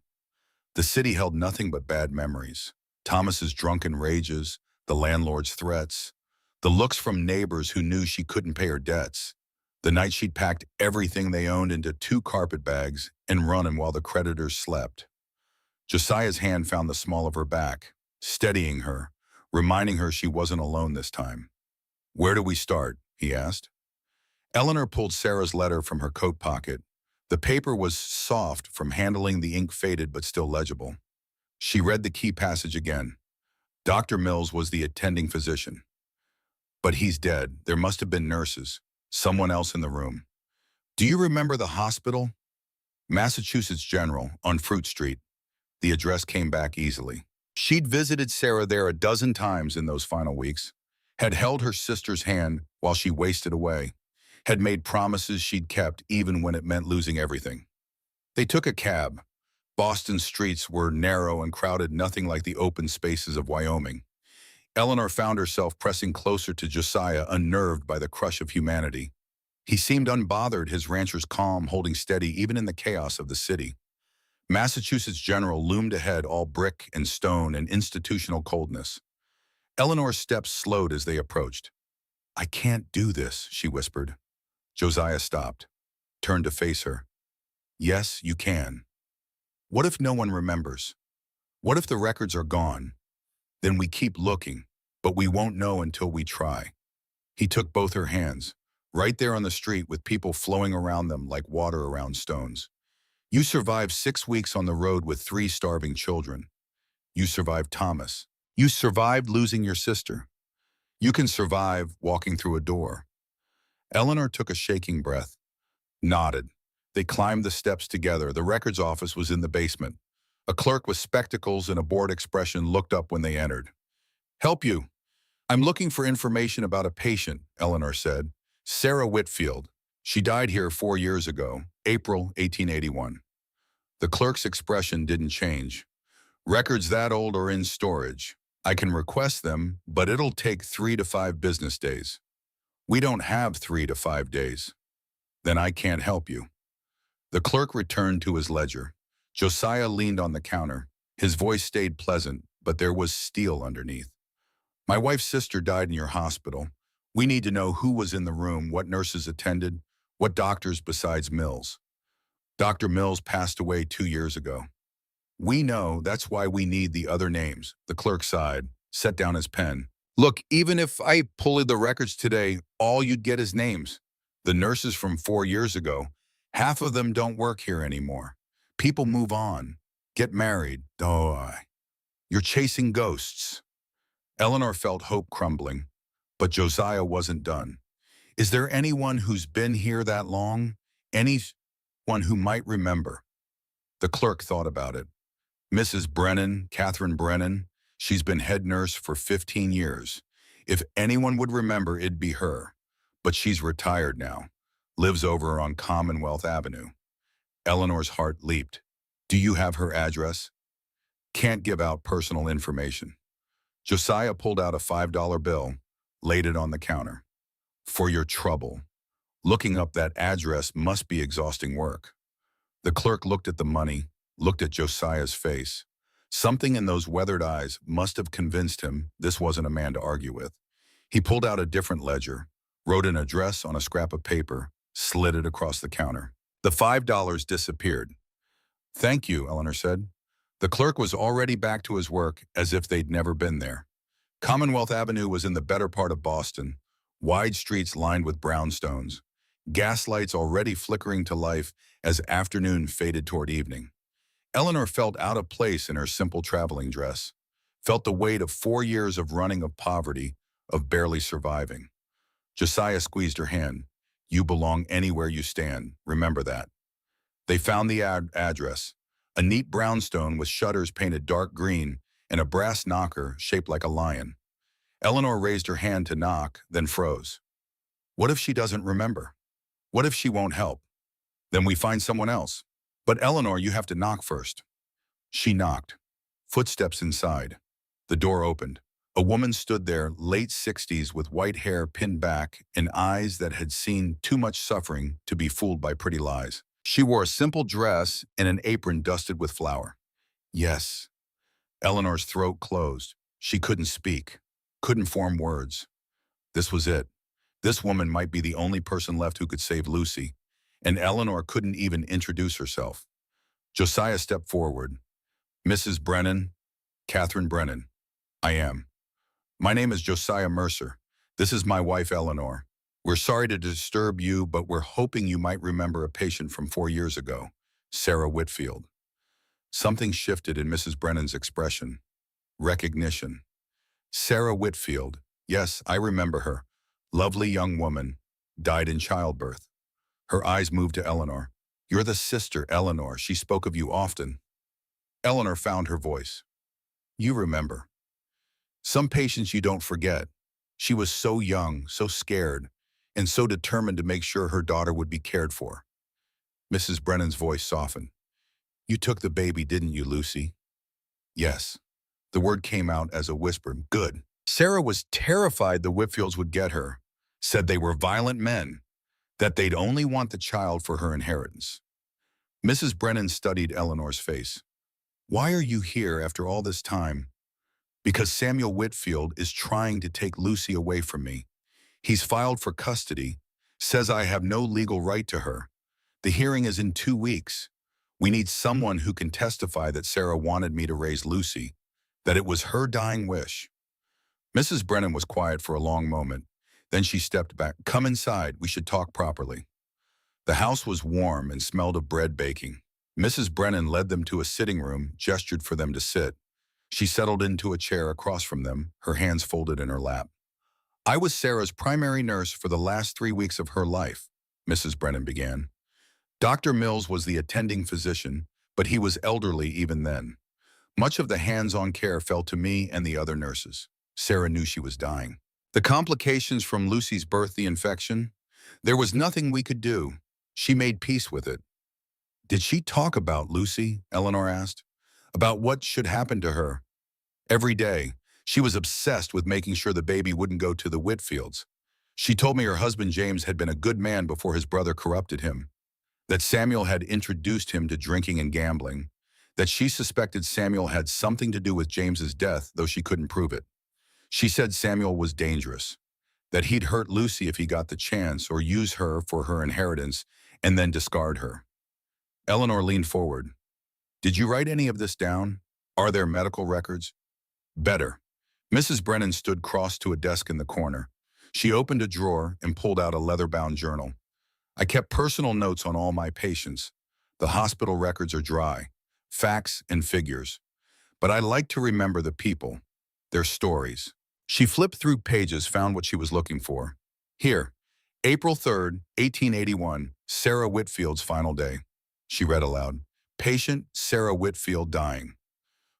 The city held nothing but bad memories. Thomas's drunken rages, the landlord's threats, the looks from neighbors who knew she couldn't pay her debts, the night she'd packed everything they owned into 2 carpet bags and run while the creditors slept. Josiah's hand found the small of her back, steadying her, reminding her she wasn't alone this time. "Where do we start?" he asked. Eleanor pulled Sarah's letter from her coat pocket. The paper was soft from handling, the ink faded but still legible. She read the key passage again. Dr. Mills was the attending physician. "But he's dead. There must have been nurses. Someone else in the room. Do you remember the hospital?" "Massachusetts General, on Fruit Street." The address came back easily. She'd visited Sarah there a dozen times in those final weeks, had held her sister's hand while she wasted away, had made promises she'd kept even when it meant losing everything. They took a cab. Boston's streets were narrow and crowded, nothing like the open spaces of Wyoming. Eleanor found herself pressing closer to Josiah, unnerved by the crush of humanity. He seemed unbothered, his rancher's calm, holding steady even in the chaos of the city. Massachusetts General loomed ahead, all brick and stone and institutional coldness. Eleanor's steps slowed as they approached. "I can't do this," she whispered. Josiah stopped, turned to face her. "Yes, you can. What if no one remembers? What if the records are gone? Then we keep looking, but we won't know until we try." He took both her hands, right there on the street with people flowing around them like water around stones. "You survived 6 weeks on the road with 3 starving children. You survived Thomas. You survived losing your sister. You can survive walking through a door." Eleanor took a shaking breath, nodded. They climbed the steps together. The records office was in the basement. A clerk with spectacles and a bored expression looked up when they entered. "Help you. I'm looking for information about a patient," Eleanor said. Sarah Whitfield. She died here 4 years ago, April 1881. The clerk's expression didn't change. Records that old are in storage. I can request them, but it'll take 3 to 5 business days. We don't have 3 to 5 days. Then I can't help you. The clerk returned to his ledger. Josiah leaned on the counter. His voice stayed pleasant, but there was steel underneath. My wife's sister died in your hospital. We need to know who was in the room, what nurses attended, what doctors besides Mills. Dr. Mills passed away 2 years ago. We know, that's why we need the other names. The clerk sighed, set down his pen. Look, even if I pulled the records today, all you'd get is names. The nurses from 4 years ago, half of them don't work here anymore. People move on, get married. You're chasing ghosts. Eleanor felt hope crumbling, but Josiah wasn't done. Is there anyone who's been here that long? Anyone who might remember? The clerk thought about it. Mrs. Brennan, Catherine Brennan, she's been head nurse for 15 years. If anyone would remember, it'd be her. But she's retired now, lives over on Commonwealth Avenue. Eleanor's heart leaped. Do you have her address? Can't give out personal information. Josiah pulled out a $5 bill, laid it on the counter. For your trouble. Looking up that address must be exhausting work. The clerk looked at the money, looked at Josiah's face. Something in those weathered eyes must have convinced him this wasn't a man to argue with. He pulled out a different ledger, wrote an address on a scrap of paper, slid it across the counter. The $5 disappeared. Thank you, Eleanor said. The clerk was already back to his work as if they'd never been there. Commonwealth Avenue was in the better part of Boston, wide streets lined with brownstones, gaslights already flickering to life as afternoon faded toward evening. Eleanor felt out of place in her simple traveling dress, felt the weight of 4 years of running, of poverty, of barely surviving. Josiah squeezed her hand. You belong anywhere you stand, remember that. They found the address, a neat brownstone with shutters painted dark green and a brass knocker shaped like a lion. Eleanor raised her hand to knock, then froze. What if she doesn't remember? What if she won't help? Then we find someone else. But Eleanor, you have to knock first. She knocked. Footsteps inside. The door opened. A woman stood there, late 60s, with white hair pinned back and eyes that had seen too much suffering to be fooled by pretty lies. She wore a simple dress and an apron dusted with flour. Yes. Eleanor's throat closed. She couldn't speak, couldn't form words. This was it. This woman might be the only person left who could save Lucy, and Eleanor couldn't even introduce herself. Josiah stepped forward. Mrs. Brennan, Catherine Brennan. I am. My name is Josiah Mercer. This is my wife, Eleanor. We're sorry to disturb you, but we're hoping you might remember a patient from 4 years ago, Sarah Whitfield. Something shifted in Mrs. Brennan's expression. Recognition. Sarah Whitfield. Yes, I remember her. Lovely young woman. Died in childbirth. Her eyes moved to Eleanor. You're the sister, Eleanor. She spoke of you often. Eleanor found her voice. You remember. Some patients you don't forget. She was so young, so scared, and so determined to make sure her daughter would be cared for. Mrs. Brennan's voice softened. You took the baby, didn't you, Lucy? Yes. The word came out as a whisper. Good. Sarah was terrified the Whitfields would get her, said they were violent men, that they'd only want the child for her inheritance. Mrs. Brennan studied Eleanor's face. Why are you here after all this time? Because Samuel Whitfield is trying to take Lucy away from me. He's filed for custody, says I have no legal right to her. The hearing is in 2 weeks. We need someone who can testify that Sarah wanted me to raise Lucy, that it was her dying wish. Mrs. Brennan was quiet for a long moment. Then she stepped back. Come inside, we should talk properly. The house was warm and smelled of bread baking. Mrs. Brennan led them to a sitting room, gestured for them to sit. She settled into a chair across from them, her hands folded in her lap. I was Sarah's primary nurse for the last 3 weeks of her life, Mrs. Brennan began. Dr. Mills was the attending physician, but he was elderly even then. Much of the hands-on care fell to me and the other nurses. Sarah knew she was dying. The complications from Lucy's birth, the infection, There was nothing we could do. She made peace with it. Did she talk about Lucy? Eleanor asked. About what should happen to her? Every day, she was obsessed with making sure the baby wouldn't go to the Whitfields. She told me her husband James had been a good man before his brother corrupted him, that Samuel had introduced him to drinking and gambling, that she suspected Samuel had something to do with James's death, though she couldn't prove it. She said Samuel was dangerous, that he'd hurt Lucy if he got the chance or use her for her inheritance and then discard her. Eleanor leaned forward. Did you write any of this down? Are there medical records? Better. Mrs. Brennan stood cross to a desk in the corner. She opened a drawer and pulled out a leather-bound journal. I kept personal notes on all my patients. The hospital records are dry, facts and figures. But I like to remember the people, their stories. She flipped through pages, found what she was looking for. Here, April 3rd, 1881, Sarah Whitfield's final day. She read aloud. Patient Sarah Whitfield dying.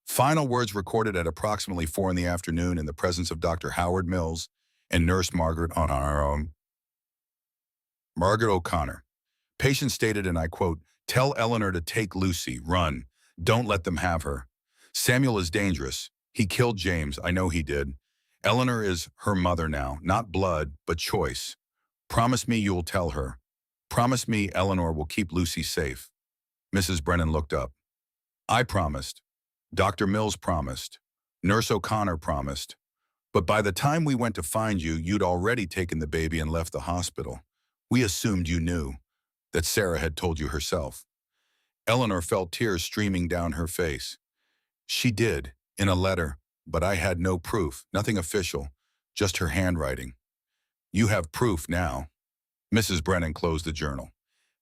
Final words recorded at approximately 4 in the afternoon in the presence of Dr. Howard Mills and Nurse Margaret O'Connor. Patient stated, and I quote, "Tell Eleanor to take Lucy, run. Don't let them have her. Samuel is dangerous. He killed James, I know he did. Eleanor is her mother now, not blood, but choice. Promise me you'll tell her. Promise me Eleanor will keep Lucy safe." Mrs. Brennan looked up. I promised. Dr. Mills promised. Nurse O'Connor promised. But by the time we went to find you, you'd already taken the baby and left the hospital. We assumed you knew, that Sarah had told you herself. Eleanor felt tears streaming down her face. She did, in a letter, but I had no proof, nothing official, just her handwriting. You have proof now. Mrs. Brennan closed the journal.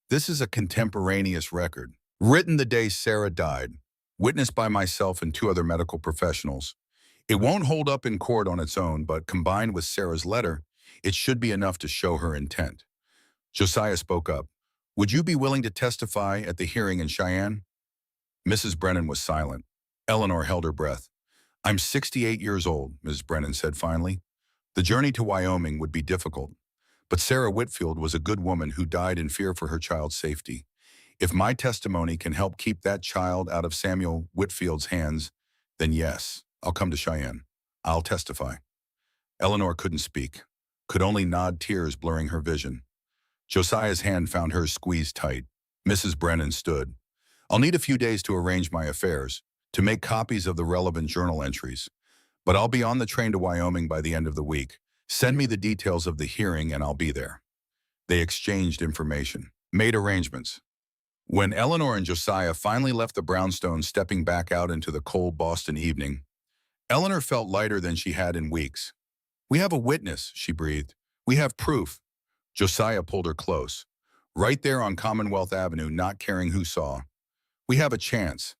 This is a contemporaneous record, written the day Sarah died, witnessed by myself and 2 other medical professionals. It won't hold up in court on its own, but combined with Sarah's letter, it should be enough to show her intent. Josiah spoke up. Would you be willing to testify at the hearing in Cheyenne? Mrs. Brennan was silent. Eleanor held her breath. I'm 68 years old, Mrs. Brennan said finally. The journey to Wyoming would be difficult, but Sarah Whitfield was a good woman who died in fear for her child's safety. If my testimony can help keep that child out of Samuel Whitfield's hands, then yes, I'll come to Cheyenne. I'll testify. Eleanor couldn't speak, could only nod, tears blurring her vision. Josiah's hand found hers squeezed tight. Mrs. Brennan stood. I'll need a few days to arrange my affairs, to make copies of the relevant journal entries. But I'll be on the train to Wyoming by the end of the week. Send me the details of the hearing and I'll be there. They exchanged information, made arrangements. When Eleanor and Josiah finally left the brownstone, stepping back out into the cold Boston evening, Eleanor felt lighter than she had in weeks. We have a witness, she breathed. We have proof. Josiah pulled her close. Right there on Commonwealth Avenue, not caring who saw. We have a chance.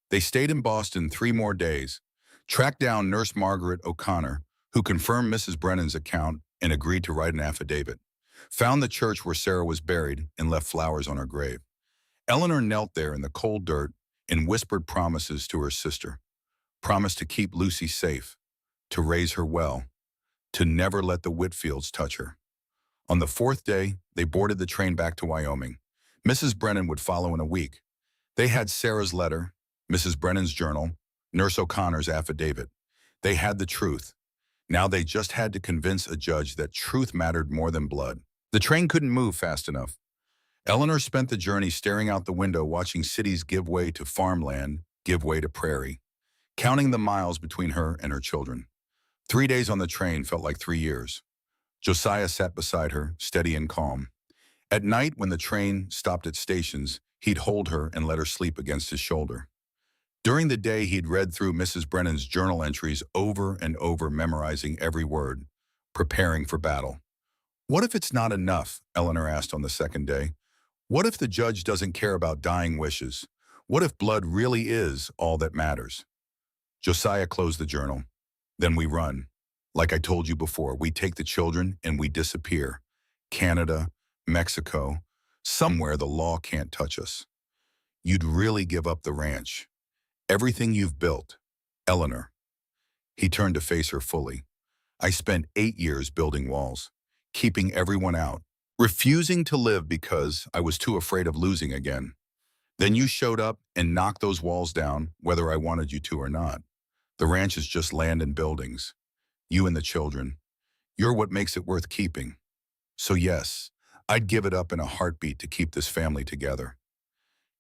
They stayed in Boston 3 more days, tracked down Nurse Margaret O'Connor, who confirmed Mrs. Brennan's account and agreed to write an affidavit, found the church where Sarah was buried and left flowers on her grave. Eleanor knelt there in the cold dirt and whispered promises to her sister. Promised to keep Lucy safe, to raise her well, to never let the Whitfields touch her. On the 4th day, they boarded the train back to Wyoming. Mrs. Brennan would follow in a week. They had Sarah's letter, Mrs. Brennan's journal, Nurse O'Connor's affidavit. They had the truth. Now they just had to convince a judge that truth mattered more than blood. The train couldn't move fast enough. Eleanor spent the journey staring out the window, watching cities give way to farmland, give way to prairie, counting the miles between her and her children. 3 days on the train felt like 3 years. Josiah sat beside her, steady and calm. At night, when the train stopped at stations, he'd hold her and let her sleep against his shoulder. During the day, he'd read through Mrs. Brennan's journal entries over and over, memorizing every word, preparing for battle. What if it's not enough? Eleanor asked on the 2nd day. What if the judge doesn't care about dying wishes? What if blood really is all that matters? Josiah closed the journal. Then we run. Like I told you before, we take the children and we disappear. Canada, Mexico, somewhere the law can't touch us. You'd really give up the ranch. Everything you've built. Eleanor. He turned to face her fully. I spent 8 years building walls, keeping everyone out, refusing to live because I was too afraid of losing again. Then you showed up and knocked those walls down, whether I wanted you to or not. The ranch is just land and buildings. You and the children. You're what makes it worth keeping. So yes, I'd give it up in a heartbeat to keep this family together.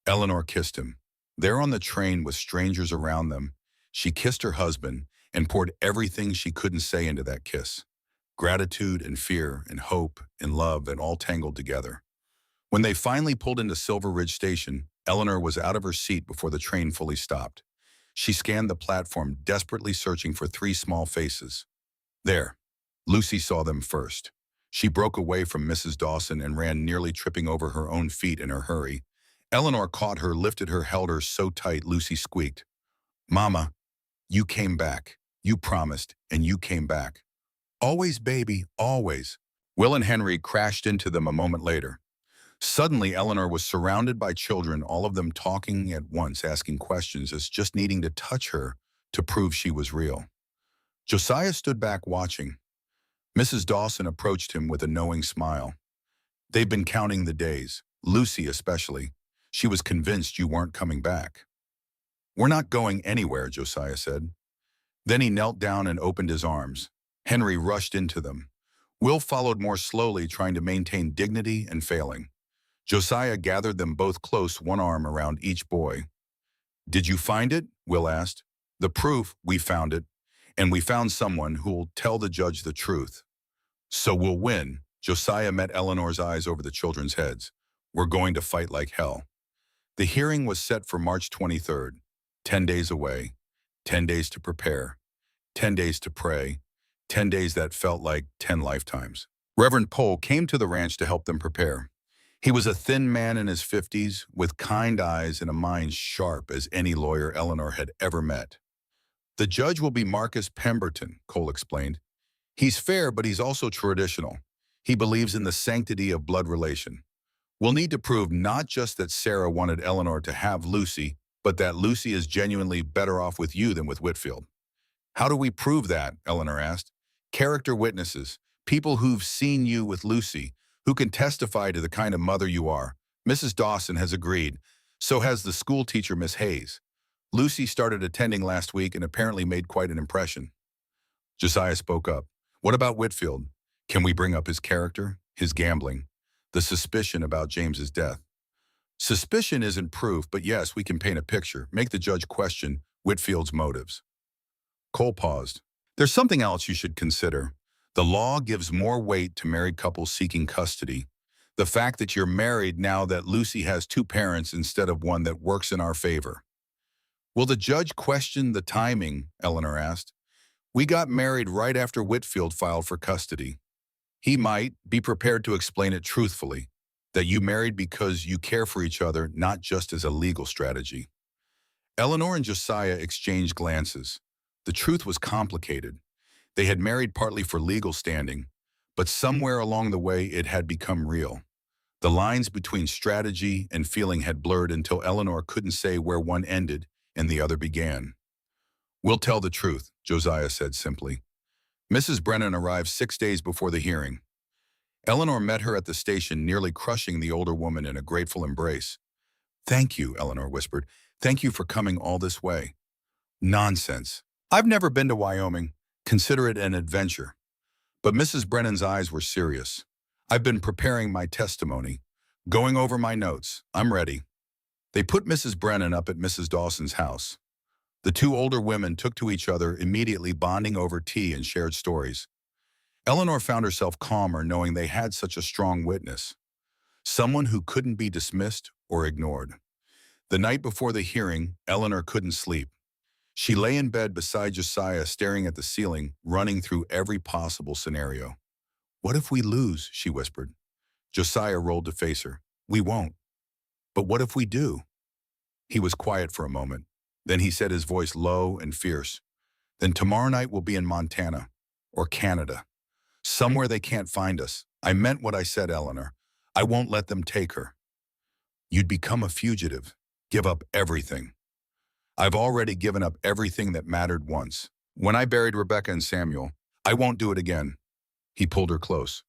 Eleanor kissed him. There on the train with strangers around them, she kissed her husband and poured everything she couldn't say into that kiss. Gratitude and fear and hope and love and all tangled together. When they finally pulled into Silver Ridge Station, Eleanor was out of her seat before the train fully stopped. She scanned the platform, desperately searching for three small faces. There, Lucy saw them first. She broke away from Mrs. Dawson and ran, nearly tripping over her own feet in her hurry. Eleanor caught her, lifted her, held her so tight Lucy squeaked, "Mama, you came back. You promised, and you came back. Always, baby, always." Will and Henry crashed into them a moment later. Suddenly, Eleanor was surrounded by children, all of them talking at once, asking questions, as just needing to touch her to prove she was real. Josiah stood back watching. Mrs. Dawson approached him with a knowing smile. "They've been counting the days, Lucy especially. She was convinced you weren't coming back." "We're not going anywhere," Josiah said. Then he knelt down and opened his arms. Henry rushed into them. Will followed more slowly, trying to maintain dignity and failing. Josiah gathered them both close, one arm around each boy. "Did you find it?" Will asked. "The proof, we found it. And we found someone who'll tell the judge the truth. So we'll win." Josiah met Eleanor's eyes over the children's heads. "We're going to fight like hell." The hearing was set for March 23rd, 10 days away, 10 days to prepare, 10 days to pray, 10 days that felt like 10 lifetimes. Reverend Pohl came to the ranch to help them prepare. He was a thin man in his 50s, with kind eyes and a mind sharp as any lawyer Eleanor had ever met. "The judge will be Marcus Pemberton," Cole explained. "He's fair, but he's also traditional. He believes in the sanctity of blood relation. We'll need to prove not just that Sarah wanted Eleanor to have Lucy, but that Lucy is genuinely better off with you than with Whitfield." "How do we prove that?" Eleanor asked. "Character witnesses, people who've seen you with Lucy, who can testify to the kind of mother you are." Mrs. Dawson has agreed. So has the school teacher, Miss Hayes. Lucy started attending last week and apparently made quite an impression. Josiah spoke up. "What about Whitfield? Can we bring up his character, his gambling, the suspicion about James's death?" "Suspicion isn't proof, but yes, we can paint a picture, make the judge question Whitfield's motives." Cole paused. "There's something else you should consider. The law gives more weight to married couples seeking custody. The fact that you're married now, that Lucy has two parents instead of one, that works in our favor." "Will the judge question the timing?" Eleanor asked. "We got married right after Whitfield filed for custody." "He might be prepared to explain it truthfully, that you married because you care for each other, not just as a legal strategy." Eleanor and Josiah exchanged glances. The truth was complicated. They had married partly for legal standing, but somewhere along the way it had become real. The lines between strategy and feeling had blurred until Eleanor couldn't say where one ended and the other began. "We'll tell the truth," Josiah said simply. Mrs. Brennan arrived 6 days before the hearing. Eleanor met her at the station, nearly crushing the older woman in a grateful embrace. "Thank you," Eleanor whispered. "Thank you for coming all this way." "Nonsense. I've never been to Wyoming. Consider it an adventure." But Mrs. Brennan's eyes were serious. "I've been preparing my testimony, going over my notes. I'm ready." They put Mrs. Brennan up at Mrs. Dawson's house. The two older women took to each other, immediately bonding over tea and shared stories. Eleanor found herself calmer knowing they had such a strong witness, someone who couldn't be dismissed or ignored. The night before the hearing, Eleanor couldn't sleep. She lay in bed beside Josiah, staring at the ceiling, running through every possible scenario. "What if we lose?" she whispered. Josiah rolled to face her. "We won't." "But what if we do?" He was quiet for a moment. Then he said, his voice low and fierce, "Then tomorrow night we'll be in Montana or Canada. Somewhere they can't find us. I meant what I said, Eleanor. I won't let them take her." "You'd become a fugitive, give up everything." "I've already given up everything that mattered once. When I buried Rebecca and Samuel, I won't do it again." He pulled her close.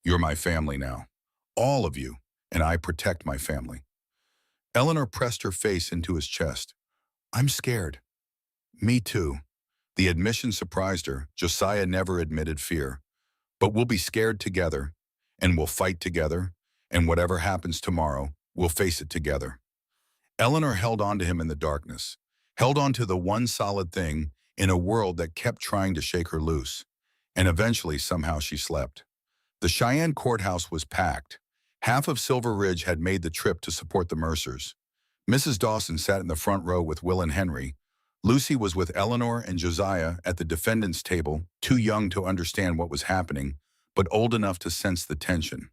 "You're my family now. all of you, and I protect my family. Eleanor pressed her face into his chest. I'm scared. Me too. The admission surprised her. Josiah never admitted fear. But we'll be scared together, and we'll fight together, and whatever happens tomorrow, we'll face it together. Eleanor held on to him in the darkness, held on to the one solid thing in a world that kept trying to shake her loose. And eventually, somehow she slept. The Cheyenne courthouse was packed. Half of Silver Ridge had made the trip to support the Mercers. Mrs. Dawson sat in the front row with Will and Henry. Lucy was with Eleanor and Josiah at the defendant's table, too young to understand what was happening, but old enough to sense the tension.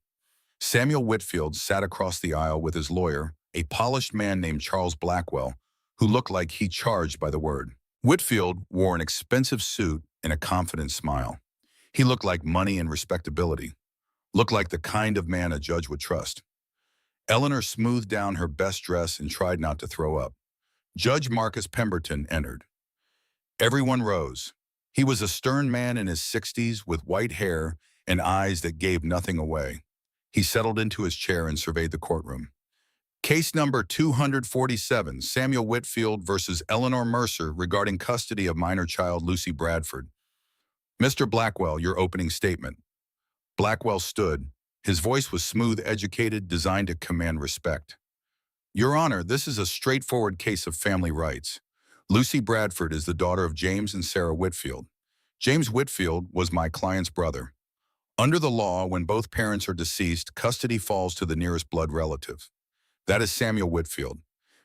Samuel Whitfield sat across the aisle with his lawyer, a polished man named Charles Blackwell, who looked like he charged by the word. Whitfield wore an expensive suit and a confident smile. He looked like money and respectability, looked like the kind of man a judge would trust. Eleanor smoothed down her best dress and tried not to throw up. Judge Marcus Pemberton entered. Everyone rose. He was a stern man in his 60s with white hair and eyes that gave nothing away. He settled into his chair and surveyed the courtroom. Case number 247, Samuel Whitfield versus Eleanor Mercer regarding custody of minor child Lucy Bradford. Mr. Blackwell, your opening statement. Blackwell stood. His voice was smooth, educated, designed to command respect. Your Honor, this is a straightforward case of family rights. Lucy Bradford is the daughter of James and Sarah Whitfield. James Whitfield was my client's brother. Under the law, when both parents are deceased, custody falls to the nearest blood relative. That is Samuel Whitfield.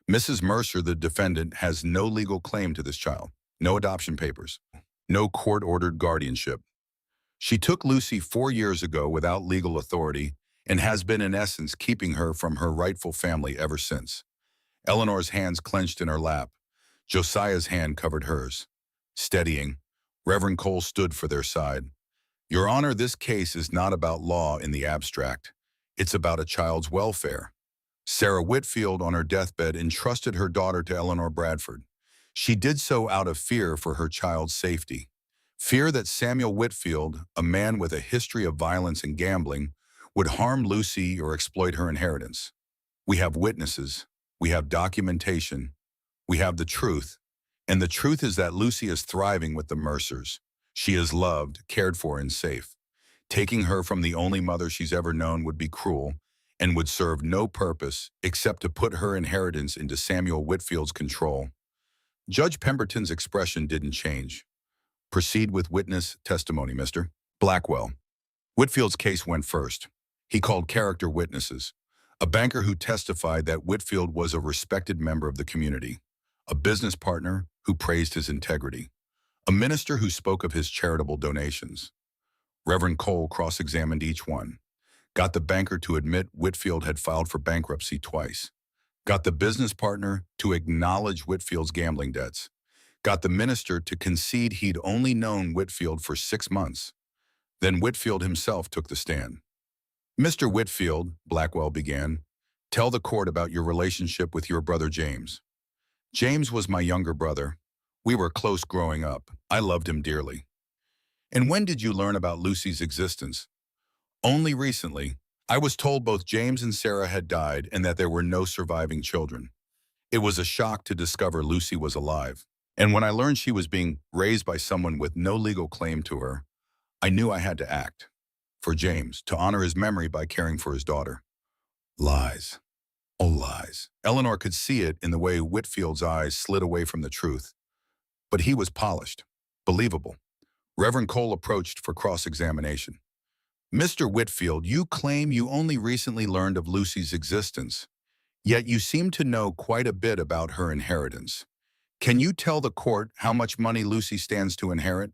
Mrs. Mercer, the defendant, has no legal claim to this child. No adoption papers. No court-ordered guardianship. She took Lucy 4 years ago without legal authority and has been in essence keeping her from her rightful family ever since. Eleanor's hands clenched in her lap. Josiah's hand covered hers. Steadying, Reverend Cole stood for their side. Your Honor, this case is not about law in the abstract. It's about a child's welfare. Sarah Whitfield, on her deathbed, entrusted her daughter to Eleanor Bradford. She did so out of fear for her child's safety. Fear that Samuel Whitfield, a man with a history of violence and gambling, would harm Lucy or exploit her inheritance. We have witnesses, we have documentation, we have the truth, and the truth is that Lucy is thriving with the Mercers. She is loved, cared for, and safe. Taking her from the only mother she's ever known would be cruel and would serve no purpose except to put her inheritance into Samuel Whitfield's control. Judge Pemberton's expression didn't change. Proceed with witness testimony, Mr. Blackwell. Whitfield's case went first. He called character witnesses. A banker who testified that Whitfield was a respected member of the community. A business partner who praised his integrity. A minister who spoke of his charitable donations. Reverend Cole cross-examined each one. Got the banker to admit Whitfield had filed for bankruptcy twice. Got the business partner to acknowledge Whitfield's gambling debts. Got the minister to concede he'd only known Whitfield for 6 months. Then Whitfield himself took the stand. Mr. Whitfield, Blackwell began, tell the court about your relationship with your brother James. James was my younger brother. We were close growing up. I loved him dearly. And when did you learn about Lucy's existence? Only recently. I was told both James and Sarah had died and that there were no surviving children. It was a shock to discover Lucy was alive. And when I learned she was being raised by someone with no legal claim to her, I knew I had to act. For James, to honor his memory by caring for his daughter. Lies. Oh, lies. Eleanor could see it in the way Whitfield's eyes slid away from the truth. But he was polished, believable. Reverend Cole approached for cross-examination. Mr. Whitfield, you claim you only recently learned of Lucy's existence, yet you seem to know quite a bit about her inheritance. Can you tell the court how much money Lucy stands to inherit?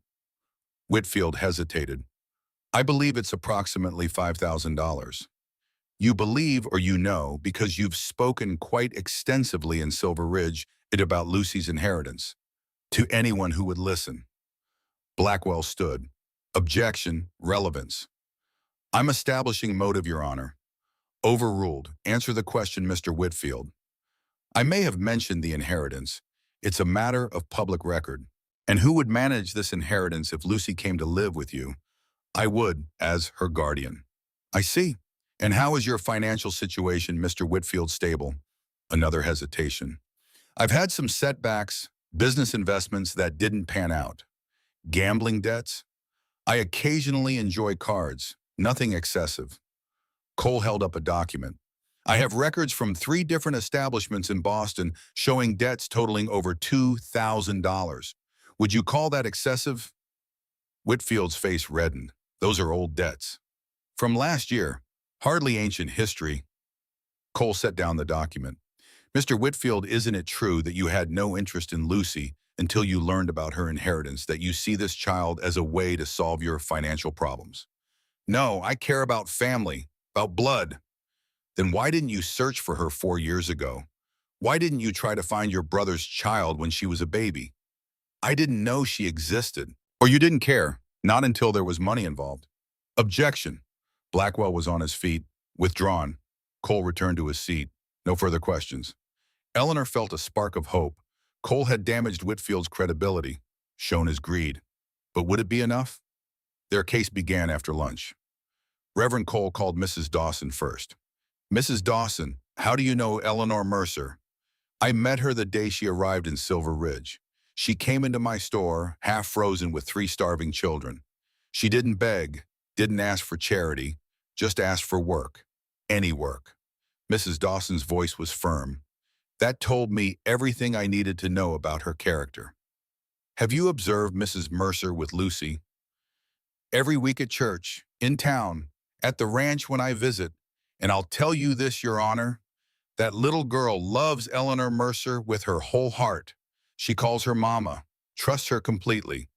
Whitfield hesitated. I believe it's approximately $5,000. You believe or you know because you've spoken quite extensively in Silver Ridge about Lucy's inheritance. To anyone who would listen. Blackwell stood. Objection, relevance. I'm establishing motive, Your Honor. Overruled. Answer the question, Mr. Whitfield. I may have mentioned the inheritance. It's a matter of public record. And who would manage this inheritance if Lucy came to live with you? I would, as her guardian. I see. And how is your financial situation, Mr. Whitfield, stable? Another hesitation. I've had some setbacks, business investments that didn't pan out. Gambling debts? I occasionally enjoy cards, nothing excessive. Cole held up a document. I have records from 3 different establishments in Boston showing debts totaling over $2,000. Would you call that excessive? Whitfield's face reddened. Those are old debts. From last year, hardly ancient history. Cole set down the document. Mr. Whitfield, isn't it true that you had no interest in Lucy until you learned about her inheritance, that you see this child as a way to solve your financial problems? No, I care about family, about blood. Then why didn't you search for her 4 years ago? Why didn't you try to find your brother's child when she was a baby? I didn't know she existed. Or you didn't care, not until there was money involved. Objection. Blackwell was on his feet, withdrawn. Cole returned to his seat. No further questions. Eleanor felt a spark of hope. Cole had damaged Whitfield's credibility, shown his greed. But would it be enough? Their case began after lunch. Reverend Cole called Mrs. Dawson first. Mrs. Dawson, how do you know Eleanor Mercer? I met her the day she arrived in Silver Ridge. She came into my store, half frozen with 3 starving children. She didn't beg, didn't ask for charity, just asked for work. Any work. Mrs. Dawson's voice was firm. That told me everything I needed to know about her character. Have you observed Mrs. Mercer with Lucy? Every week at church, in town, at the ranch when I visit. And I'll tell you this, Your Honor, that little girl loves Eleanor Mercer with her whole heart. She calls her mama, trusts her completely.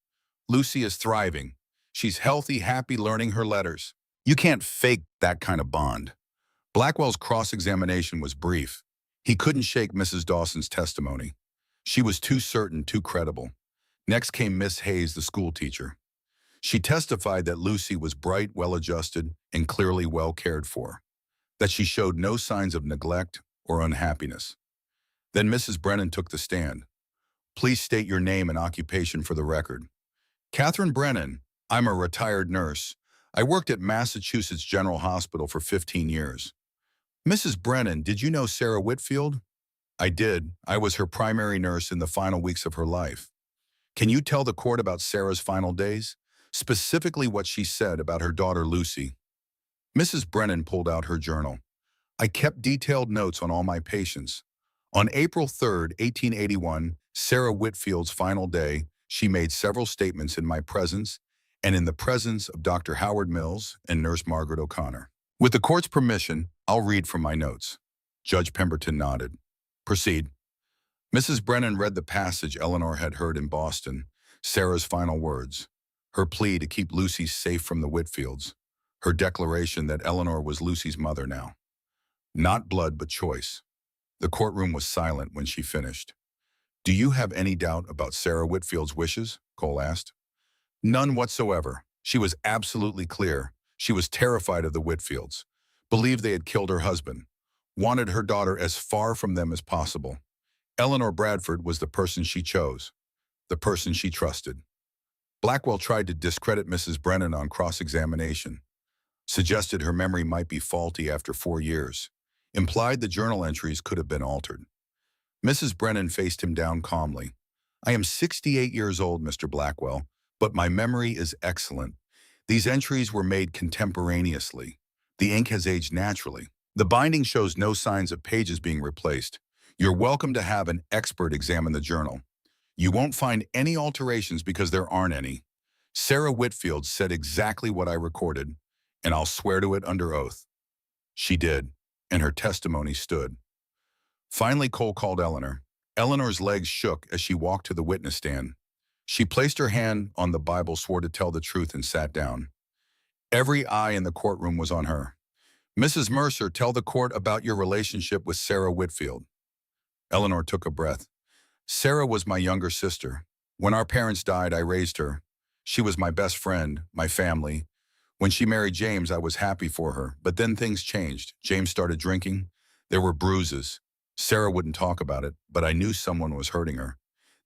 Lucy is thriving. She's healthy, happy, learning her letters. You can't fake that kind of bond. Blackwell's cross-examination was brief. He couldn't shake Mrs. Dawson's testimony. She was too certain, too credible. Next came Miss Hayes, the school teacher. She testified that Lucy was bright, well-adjusted, and clearly well cared for, that she showed no signs of neglect or unhappiness. Then Mrs. Brennan took the stand. Please state your name and occupation for the record. Catherine Brennan. I'm a retired nurse. I worked at Massachusetts General Hospital for 15 years. Mrs. Brennan, did you know Sarah Whitfield? I did. I was her primary nurse in the final weeks of her life. Can you tell the court about Sarah's final days? Specifically what she said about her daughter Lucy. Mrs. Brennan pulled out her journal. I kept detailed notes on all my patients. On April 3, 1881, Sarah Whitfield's final day, she made several statements in my presence and in the presence of Dr. Howard Mills and Nurse Margaret O'Connor. With the court's permission, I'll read from my notes. Judge Pemberton nodded. Proceed. Mrs. Brennan read the passage Eleanor had heard in Boston, Sarah's final words, her plea to keep Lucy safe from the Whitfields, her declaration that Eleanor was Lucy's mother now. Not blood, but choice. The courtroom was silent when she finished. Do you have any doubt about Sarah Whitfield's wishes? Cole asked. None whatsoever. She was absolutely clear. She was terrified of the Whitfields, believed they had killed her husband, wanted her daughter as far from them as possible. Eleanor Bradford was the person she chose, the person she trusted. Blackwell tried to discredit Mrs. Brennan on cross-examination, suggested her memory might be faulty after 4 years, implied the journal entries could have been altered. Mrs. Brennan faced him down calmly. I am 68 years old, Mr. Blackwell, but my memory is excellent. These entries were made contemporaneously. The ink has aged naturally. The binding shows no signs of pages being replaced. You're welcome to have an expert examine the journal. You won't find any alterations because there aren't any. Sarah Whitfield said exactly what I recorded, and I'll swear to it under oath. She did, and her testimony stood. Finally, Cole called Eleanor. Eleanor's legs shook as she walked to the witness stand. She placed her hand on the Bible, swore to tell the truth, and sat down. Every eye in the courtroom was on her. Mrs. Mercer, tell the court about your relationship with Sarah Whitfield. Eleanor took a breath. Sarah was my younger sister. When our parents died, I raised her. She was my best friend, my family. When she married James, I was happy for her, but then things changed. James started drinking. There were bruises. Sarah wouldn't talk about it, but I knew someone was hurting her.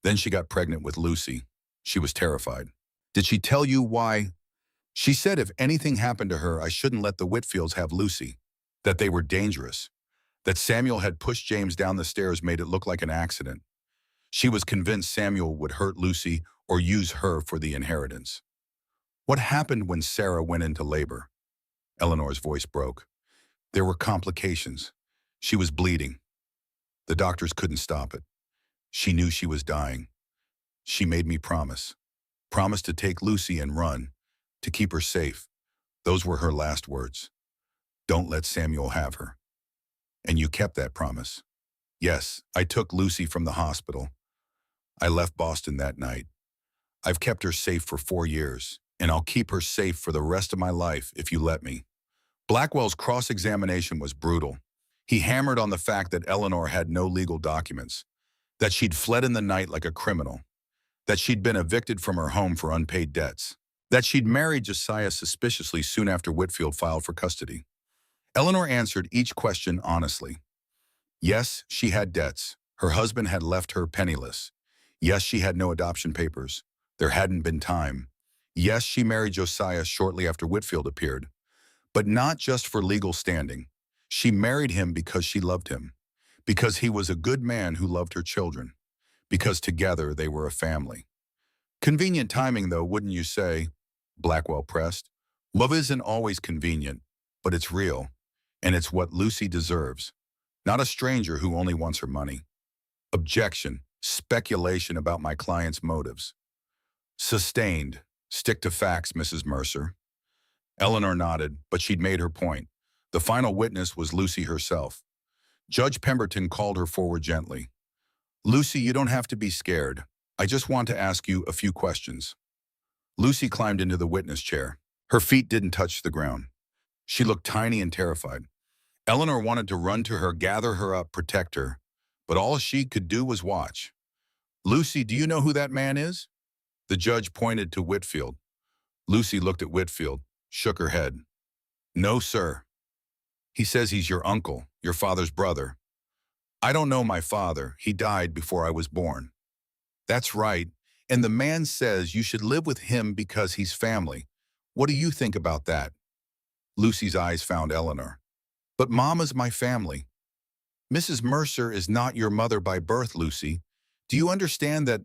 Then she got pregnant with Lucy. She was terrified. Did she tell you why? She said if anything happened to her, I shouldn't let the Whitfields have Lucy. that they were dangerous, that Samuel had pushed James down the stairs made it look like an accident. She was convinced Samuel would hurt Lucy or use her for the inheritance. What happened when Sarah went into labor? Eleanor's voice broke. There were complications. She was bleeding. The doctors couldn't stop it. She knew she was dying. She made me promise. Promise to take Lucy and run, to keep her safe. Those were her last words. Don't let Samuel have her. And you kept that promise. Yes, I took Lucy from the hospital. I left Boston that night. I've kept her safe for 4 years, and I'll keep her safe for the rest of my life if you let me. Blackwell's cross-examination was brutal. He hammered on the fact that Eleanor had no legal documents, that she'd fled in the night like a criminal, that she'd been evicted from her home for unpaid debts, that she'd married Josiah suspiciously soon after Whitfield filed for custody. Eleanor answered each question honestly. Yes, she had debts. Her husband had left her penniless. Yes, she had no adoption papers. There hadn't been time. Yes, she married Josiah shortly after Whitfield appeared. But not just for legal standing. She married him because she loved him, because he was a good man who loved her children, because together they were a family. Convenient timing, though, wouldn't you say? Blackwell pressed. Love isn't always convenient, but it's real, and it's what Lucy deserves, not a stranger who only wants her money. Objection, speculation about my client's motives. Sustained. Stick to facts, Mrs. Mercer. Eleanor nodded, but she'd made her point. The final witness was Lucy herself. Judge Pemberton called her forward gently. Lucy, you don't have to be scared. I just want to ask you a few questions. Lucy climbed into the witness chair. Her feet didn't touch the ground. She looked tiny and terrified. Eleanor wanted to run to her, gather her up, protect her, but all she could do was watch. Lucy, do you know who that man is? The judge pointed to Whitfield. Lucy looked at Whitfield, shook her head. No, sir. He says he's your uncle, your father's brother. I don't know my father. He died before I was born. That's right. And the man says you should live with him because he's family. What do you think about that? Lucy's eyes found Eleanor. But Mama's my family. Mrs. Mercer is not your mother by birth, Lucy. Do you understand that?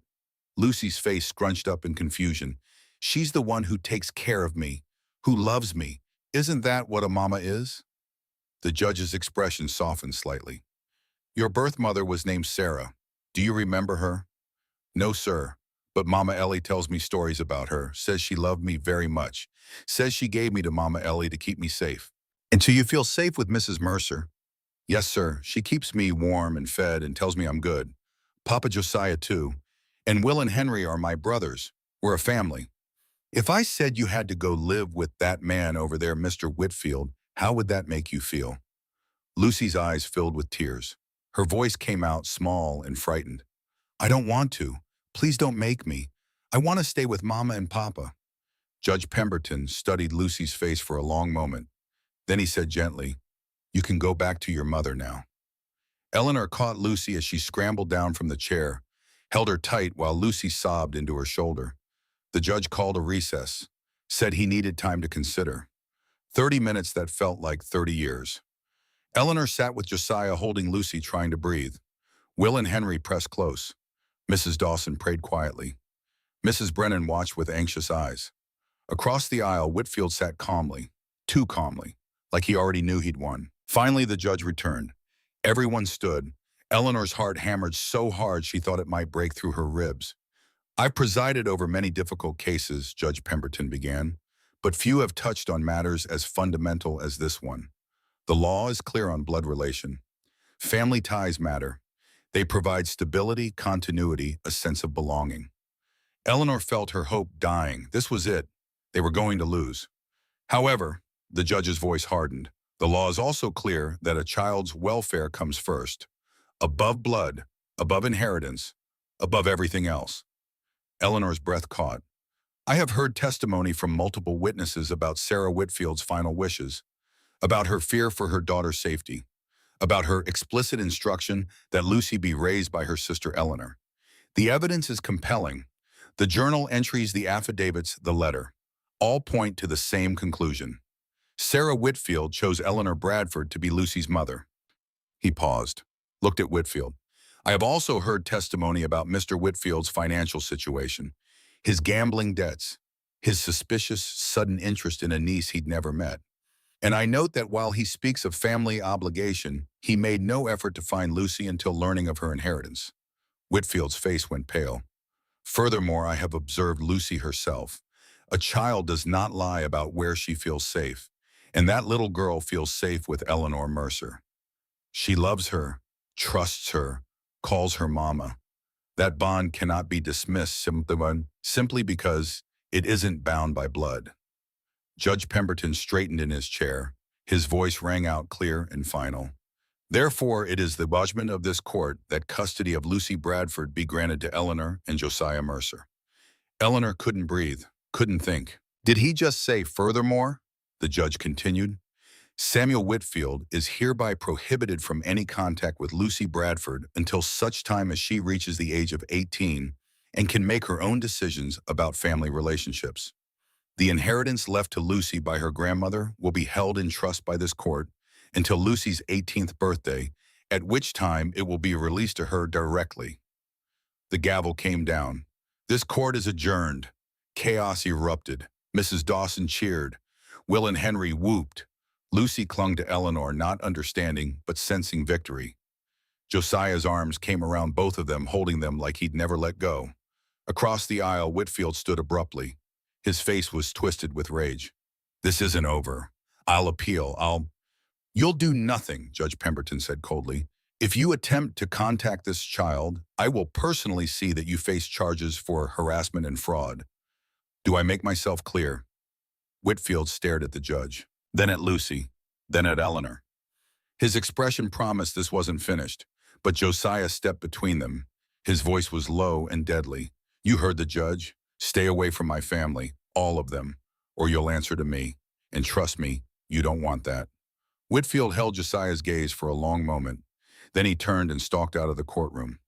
Lucy's face scrunched up in confusion. She's the one who takes care of me, who loves me. Isn't that what a mama is? The judge's expression softened slightly. Your birth mother was named Sarah. Do you remember her? No, sir. But Mama Ellie tells me stories about her, says she loved me very much, says she gave me to Mama Ellie to keep me safe. And so you feel safe with Mrs. Mercer? Yes, sir. She keeps me warm and fed and tells me I'm good. Papa Josiah, too. And Will and Henry are my brothers. We're a family. If I said you had to go live with that man over there, Mr. Whitfield, how would that make you feel? Lucy's eyes filled with tears. Her voice came out small and frightened. I don't want to. Please don't make me. I want to stay with Mama and Papa. Judge Pemberton studied Lucy's face for a long moment. Then he said gently, You can go back to your mother now. Eleanor caught Lucy as she scrambled down from the chair, held her tight while Lucy sobbed into her shoulder. The judge called a recess, said he needed time to consider. 30 minutes that felt like 30 years. Eleanor sat with Josiah holding Lucy, trying to breathe. Will and Henry pressed close. Mrs. Dawson prayed quietly. Mrs. Brennan watched with anxious eyes. Across the aisle, Whitfield sat calmly, too calmly, like he already knew he'd won. Finally, the judge returned. Everyone stood. Eleanor's heart hammered so hard she thought it might break through her ribs. I've presided over many difficult cases, Judge Pemberton began, but few have touched on matters as fundamental as this one. The law is clear on blood relation. Family ties matter. They provide stability, continuity, a sense of belonging. Eleanor felt her hope dying. This was it. They were going to lose. However, the judge's voice hardened. The law is also clear that a child's welfare comes first, above blood, above inheritance, above everything else. Eleanor's breath caught. I have heard testimony from multiple witnesses about Sarah Whitfield's final wishes, about her fear for her daughter's safety, about her explicit instruction that Lucy be raised by her sister Eleanor. The evidence is compelling. The journal entries, the affidavits, the letter, all point to the same conclusion. Sarah Whitfield chose Eleanor Bradford to be Lucy's mother. He paused, looked at Whitfield. I have also heard testimony about Mr. Whitfield's financial situation, his gambling debts, his suspicious, sudden interest in a niece he'd never met. And I note that while he speaks of family obligation, he made no effort to find Lucy until learning of her inheritance. Whitfield's face went pale. Furthermore, I have observed Lucy herself. A child does not lie about where she feels safe, and that little girl feels safe with Eleanor Mercer. She loves her, trusts her, calls her mama. That bond cannot be dismissed simply because it isn't bound by blood. Judge Pemberton straightened in his chair. His voice rang out clear and final. Therefore, it is the judgment of this court that custody of Lucy Bradford be granted to Eleanor and Josiah Mercer. Eleanor couldn't breathe, couldn't think. Did he just say furthermore? The judge continued. Samuel Whitfield is hereby prohibited from any contact with Lucy Bradford until such time as she reaches the age of 18 and can make her own decisions about family relationships. The inheritance left to Lucy by her grandmother will be held in trust by this court until Lucy's 18th birthday, at which time it will be released to her directly. The gavel came down. This court is adjourned. Chaos erupted. Mrs. Dawson cheered. Will and Henry whooped. Lucy clung to Eleanor, not understanding, but sensing victory. Josiah's arms came around both of them, holding them like he'd never let go. Across the aisle, Whitfield stood abruptly. His face was twisted with rage. This isn't over. I'll appeal. You'll do nothing, Judge Pemberton said coldly. If you attempt to contact this child, I will personally see that you face charges for harassment and fraud. Do I make myself clear? Whitfield stared at the judge, then at Lucy, then at Eleanor. His expression promised this wasn't finished, but Josiah stepped between them. His voice was low and deadly. You heard the judge. Stay away from my family, all of them, or you'll answer to me. And trust me, you don't want that. Whitfield held Josiah's gaze for a long moment. Then he turned and stalked out of the courtroom.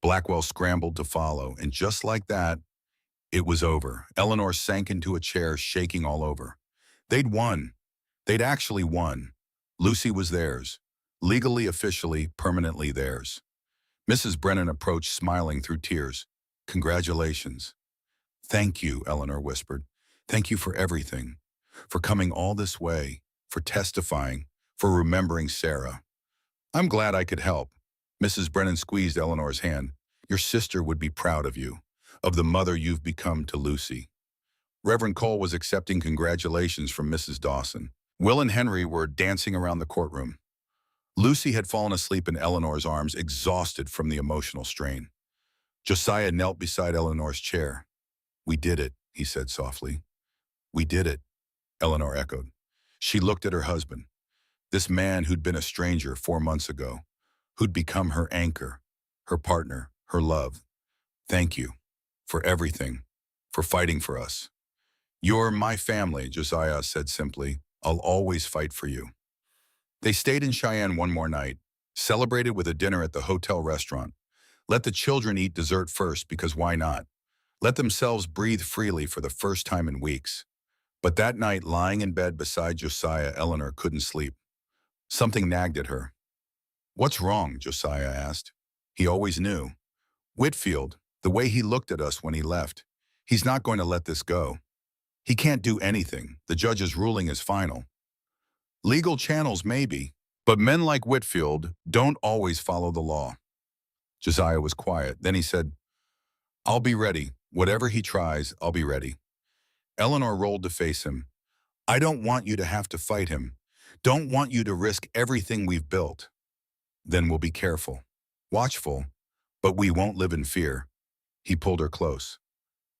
Blackwell scrambled to follow, and just like that, it was over. Eleanor sank into a chair, shaking all over. They'd won. They'd actually won. Lucy was theirs. Legally, officially, permanently theirs. Mrs. Brennan approached, smiling through tears. Congratulations. Thank you, Eleanor whispered. Thank you for everything. For coming all this way. For testifying. For remembering Sarah. I'm glad I could help. Mrs. Brennan squeezed Eleanor's hand. Your sister would be proud of you. Of the mother you've become to Lucy. Reverend Cole was accepting congratulations from Mrs. Dawson. Will and Henry were dancing around the courtroom. Lucy had fallen asleep in Eleanor's arms, exhausted from the emotional strain. Josiah knelt beside Eleanor's chair. We did it, he said softly. We did it, Eleanor echoed. She looked at her husband, this man who'd been a stranger 4 months ago, who'd become her anchor, her partner, her love. Thank you for everything, for fighting for us. You're my family, Josiah said simply. I'll always fight for you. They stayed in Cheyenne one more night, celebrated with a dinner at the hotel restaurant. Let the children eat dessert first, because why not? Let themselves breathe freely for the first time in weeks. But that night, lying in bed beside Josiah, Eleanor couldn't sleep. Something nagged at her. What's wrong? Josiah asked. He always knew. Whitfield, the way he looked at us when he left. He's not going to let this go. He can't do anything. The judge's ruling is final. Legal channels maybe, but men like Whitfield don't always follow the law. Josiah was quiet. Then he said, I'll be ready. Whatever he tries, I'll be ready. Eleanor rolled to face him. I don't want you to have to fight him. Don't want you to risk everything we've built. Then we'll be careful, watchful, but we won't live in fear. He pulled her close.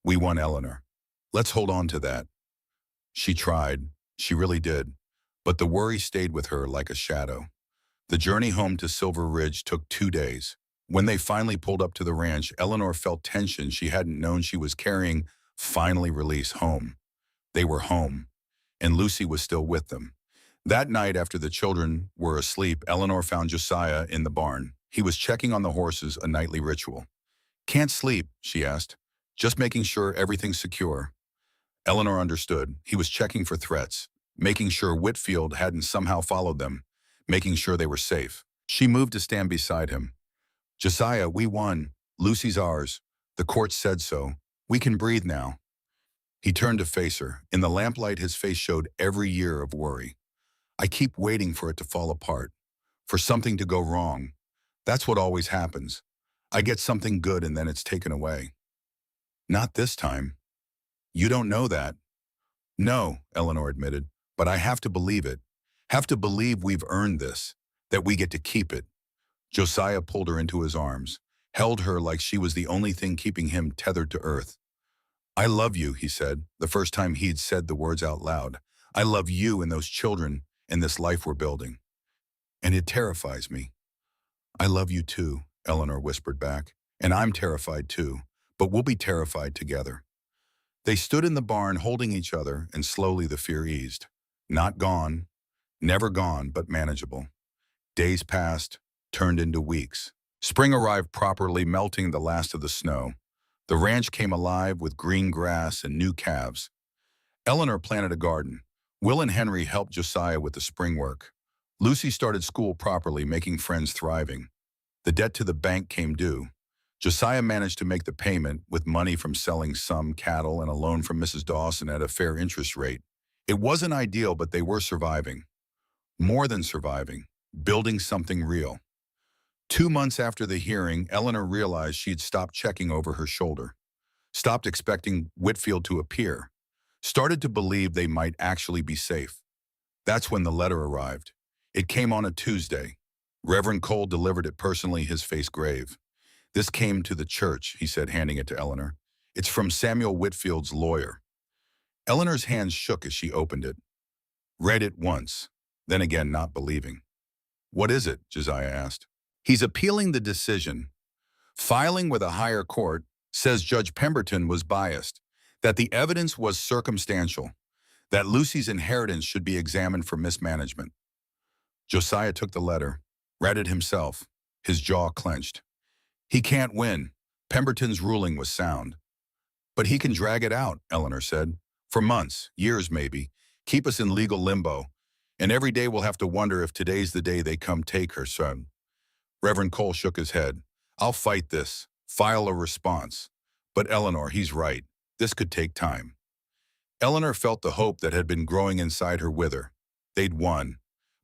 We won, Eleanor. Let's hold on to that. She tried. She really did. But the worry stayed with her like a shadow. The journey home to Silver Ridge took 2 days. When they finally pulled up to the ranch, Eleanor felt tension she hadn't known she was carrying. Finally released. Home. They were home, and Lucy was still with them. That night, after the children were asleep, Eleanor found Josiah in the barn. He was checking on the horses, a nightly ritual. Can't sleep, she asked. Just making sure everything's secure. Eleanor understood. He was checking for threats. making sure Whitfield hadn't somehow followed them, making sure they were safe. She moved to stand beside him. "Josiah, we won. Lucy's ours. The court said so. We can breathe now." He turned to face her. In the lamplight, his face showed every year of worry. "I keep waiting for it to fall apart, for something to go wrong. That's what always happens. I get something good and then it's taken away." "Not this time." "You don't know that." "No," Eleanor admitted, "but I have to believe it. Have to believe we've earned this, that we get to keep it." Josiah pulled her into his arms, held her like she was the only thing keeping him tethered to earth. "I love you," he said, the first time he'd said the words out loud. "I love you and those children and this life we're building. And it terrifies me." "I love you too," Eleanor whispered back. "And I'm terrified too, but we'll be terrified together." They stood in the barn holding each other, and slowly the fear eased. Not gone, never gone, but manageable. Days passed, turned into weeks. Spring arrived properly, melting the last of the snow. The ranch came alive with green grass and new calves. Eleanor planted a garden. Will and Henry helped Josiah with the spring work. Lucy started school properly, making friends thriving. The debt to the bank came due. Josiah managed to make the payment with money from selling some cattle and a loan from Mrs. Dawson at a fair interest rate. It wasn't ideal, but they were surviving. More than surviving, building something real. 2 months after the hearing, Eleanor realized she'd stopped checking over her shoulder, stopped expecting Whitfield to appear, started to believe they might actually be safe. That's when the letter arrived. It came on a Tuesday. Reverend Cole delivered it personally, his face grave. "This came to the church," he said, handing it to Eleanor. "It's from Samuel Whitfield's lawyer." Eleanor's hands shook as she opened it. Read it once, then again not believing. "What is it?" Josiah asked. "He's appealing the decision. Filing with a higher court, says Judge Pemberton was biased, that the evidence was circumstantial, that Lucy's inheritance should be examined for mismanagement." Josiah took the letter, read it himself, his jaw clenched. "He can't win. Pemberton's ruling was sound." "But he can drag it out," Eleanor said. "For months, years maybe, keep us in legal limbo. And every day we'll have to wonder if today's the day they come take her son." Reverend Cole shook his head. "I'll fight this. File a response. But Eleanor, he's right. This could take time." Eleanor felt the hope that had been growing inside her wither. They'd won.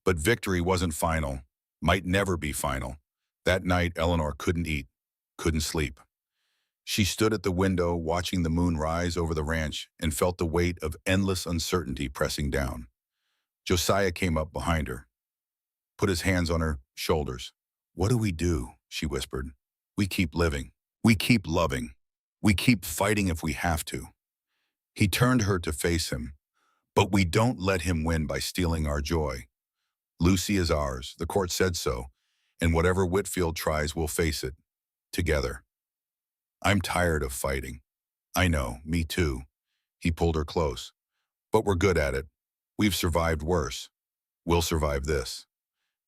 But victory wasn't final. Might never be final. That night, Eleanor couldn't eat, couldn't sleep. She stood at the window, watching the moon rise over the ranch, and felt the weight of endless uncertainty pressing down. Josiah came up behind her, put his hands on her shoulders. "What do we do?" she whispered. "We keep living. We keep loving. We keep fighting if we have to." He turned her to face him. "But we don't let him win by stealing our joy. Lucy is ours. The court said so. And whatever Whitfield tries, we'll face it. Together." "I'm tired of fighting." "I know, me too." He pulled her close. "But we're good at it. We've survived worse. We'll survive this."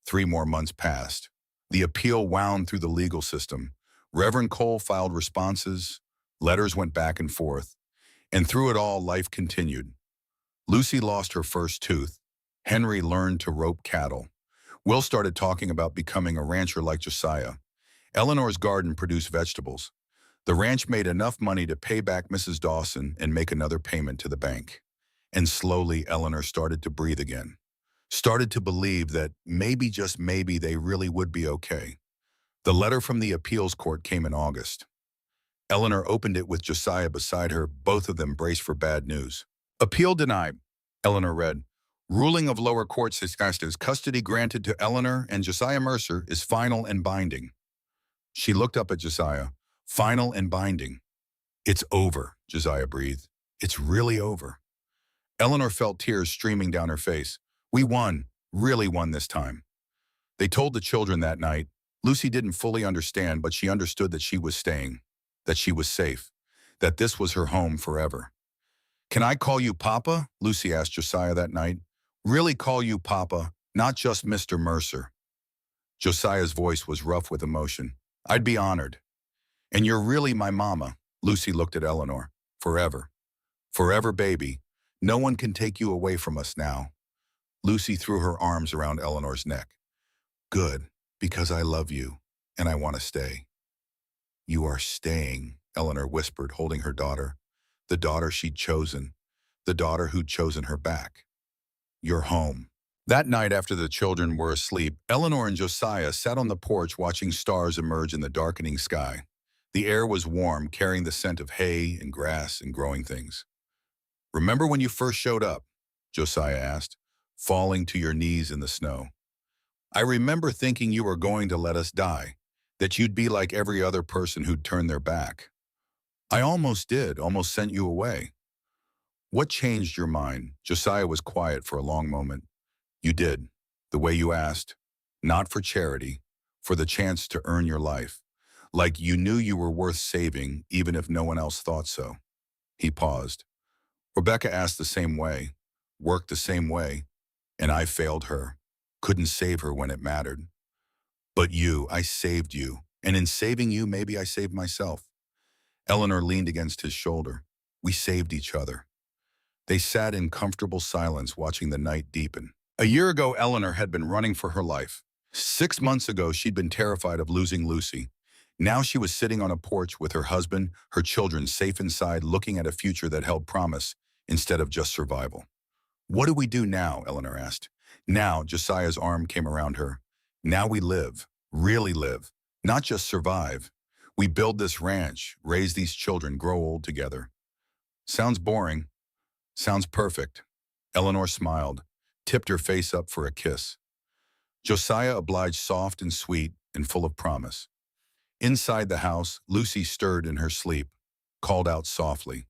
3 more months passed. The appeal wound through the legal system. Reverend Cole filed responses. Letters went back and forth. And through it all, life continued. Lucy lost her first tooth. Henry learned to rope cattle. Will started talking about becoming a rancher like Josiah. Eleanor's garden produced vegetables. The ranch made enough money to pay back Mrs. Dawson and make another payment to the bank. And slowly, Eleanor started to breathe again. Started to believe that maybe, just maybe, they really would be okay. The letter from the appeals court came in August. Eleanor opened it with Josiah beside her. Both of them braced for bad news. "Appeal denied," Eleanor read. "Ruling of lower courts discussed as custody granted to Eleanor and Josiah Mercer is final and binding." She looked up at Josiah. "Final and binding." "It's over," Josiah breathed. "It's really over." Eleanor felt tears streaming down her face. "We won, really won this time." They told the children that night. Lucy didn't fully understand, but she understood that she was staying, that she was safe, that this was her home forever. "Can I call you Papa?" Lucy asked Josiah that night. "Really call you Papa, not just Mr. Mercer." Josiah's voice was rough with emotion. "I'd be honored." "And you're really my mama." Lucy looked at Eleanor. "Forever. Forever, baby. No one can take you away from us now." Lucy threw her arms around Eleanor's neck. Good, because I love you, and I want to stay. You are staying, Eleanor whispered, holding her daughter, the daughter she'd chosen, the daughter who'd chosen her back. You're home. That night after the children were asleep, Eleanor and Josiah sat on the porch watching stars emerge in the darkening sky. The air was warm, carrying the scent of hay and grass and growing things. Remember when you first showed up? Josiah asked, falling to your knees in the snow. I remember thinking you were going to let us die, that you'd be like every other person who'd turned their back. I almost did, almost sent you away. What changed your mind? Josiah was quiet for a long moment. You did, the way you asked, not for charity, for the chance to earn your life, like you knew you were worth saving even if no one else thought so. He paused. Rebecca asked the same way, worked the same way, and I failed her, couldn't save her when it mattered. But you, I saved you, and in saving you, maybe I saved myself. Eleanor leaned against his shoulder. We saved each other. They sat in comfortable silence watching the night deepen. A year ago, Eleanor had been running for her life. 6 months ago, she'd been terrified of losing Lucy. Now she was sitting on a porch with her husband, her children safe inside, looking at a future that held promise instead of just survival. What do we do now? Eleanor asked. Now, Josiah's arm came around her. Now we live, really live, not just survive. We build this ranch, raise these children, grow old together. Sounds boring. Sounds perfect. Eleanor smiled, tipped her face up for a kiss. Josiah obliged, soft and sweet and full of promise. Inside the house, Lucy stirred in her sleep, called out softly.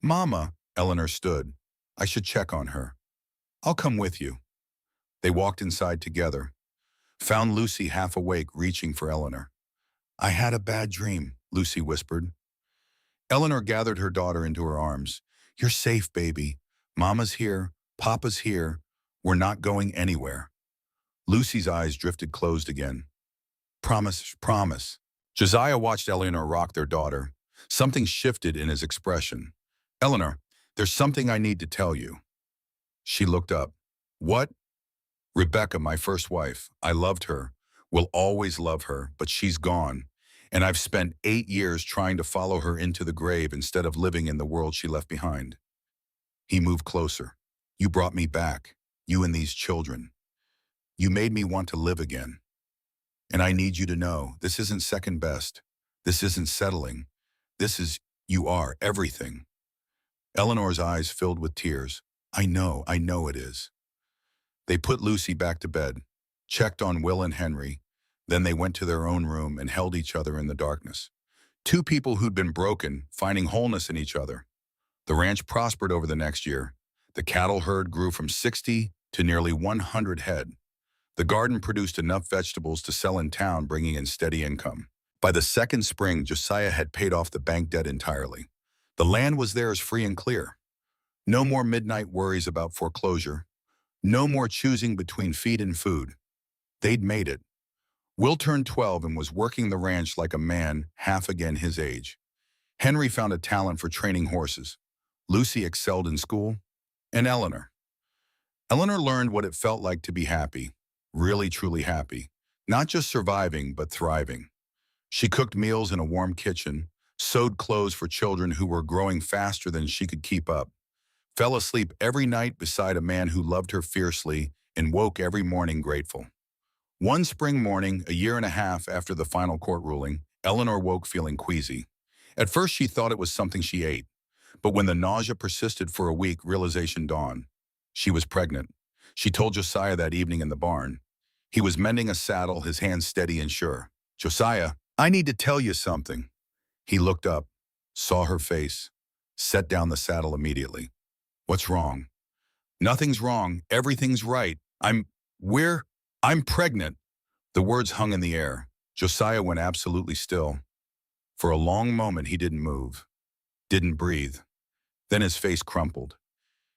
Mama, Eleanor stood. I should check on her. I'll come with you. They walked inside together, found Lucy half awake, reaching for Eleanor. I had a bad dream, Lucy whispered. Eleanor gathered her daughter into her arms. You're safe, baby. Mama's here. Papa's here. We're not going anywhere. Lucy's eyes drifted closed again. Promise, promise. Josiah watched Eleanor rock their daughter. Something shifted in his expression. Eleanor, there's something I need to tell you. She looked up. What? Rebecca, my first wife. I loved her. Will always love her, but she's gone. And I've spent 8 years trying to follow her into the grave instead of living in the world she left behind. He moved closer. You brought me back, you and these children. You made me want to live again. And I need you to know, this isn't second best. This isn't settling. This is, you are everything. Eleanor's eyes filled with tears. I know it is. They put Lucy back to bed, checked on Will and Henry, then they went to their own room and held each other in the darkness. Two people who'd been broken, finding wholeness in each other. The ranch prospered over the next year. The cattle herd grew from 60 to nearly 100 head. The garden produced enough vegetables to sell in town, bringing in steady income. By the second spring, Josiah had paid off the bank debt entirely. The land was theirs free and clear. No more midnight worries about foreclosure. No more choosing between feed and food. They'd made it. Will turned 12 and was working the ranch like a man half again his age. Henry found a talent for training horses. Lucy excelled in school. And Eleanor. Eleanor learned what it felt like to be happy, really truly happy. Not just surviving, but thriving. She cooked meals in a warm kitchen, sewed clothes for children who were growing faster than she could keep up, fell asleep every night beside a man who loved her fiercely, and woke every morning grateful. One spring morning, a year and a half after the final court ruling, Eleanor woke feeling queasy. At first she thought it was something she ate, but when the nausea persisted for a week, realization dawned. She was pregnant. She told Josiah that evening in the barn. He was mending a saddle, his hands steady and sure. Josiah, I need to tell you something. He looked up, saw her face, set down the saddle immediately. What's wrong? Nothing's wrong. Everything's right. I'm pregnant. The words hung in the air. Josiah went absolutely still. For a long moment, he didn't move, didn't breathe. Then his face crumpled.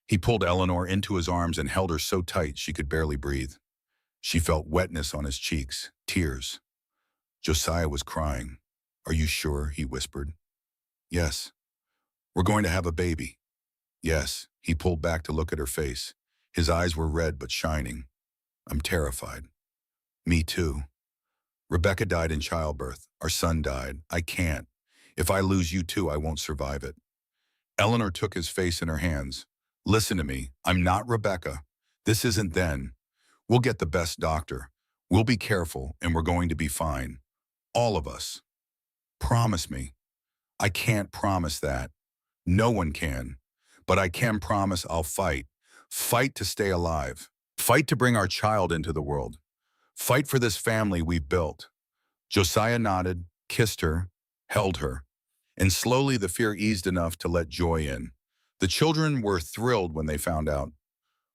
He pulled Eleanor into his arms and held her so tight she could barely breathe. She felt wetness on his cheeks, tears. Josiah was crying. Are you sure? He whispered. Yes. We're going to have a baby. Yes. He pulled back to look at her face. His eyes were red but shining. I'm terrified. Me too. Rebecca died in childbirth. Our son died. I can't. If I lose you too, I won't survive it. Eleanor took his face in her hands. Listen to me. I'm not Rebecca. This isn't then. We'll get the best doctor. We'll be careful, and we're going to be fine. All of us. Promise me. I can't promise that. No one can. But I can promise I'll fight. Fight to stay alive. Fight to bring our child into the world. Fight for this family we've built. Josiah nodded, kissed her, held her, and slowly the fear eased enough to let joy in. The children were thrilled when they found out.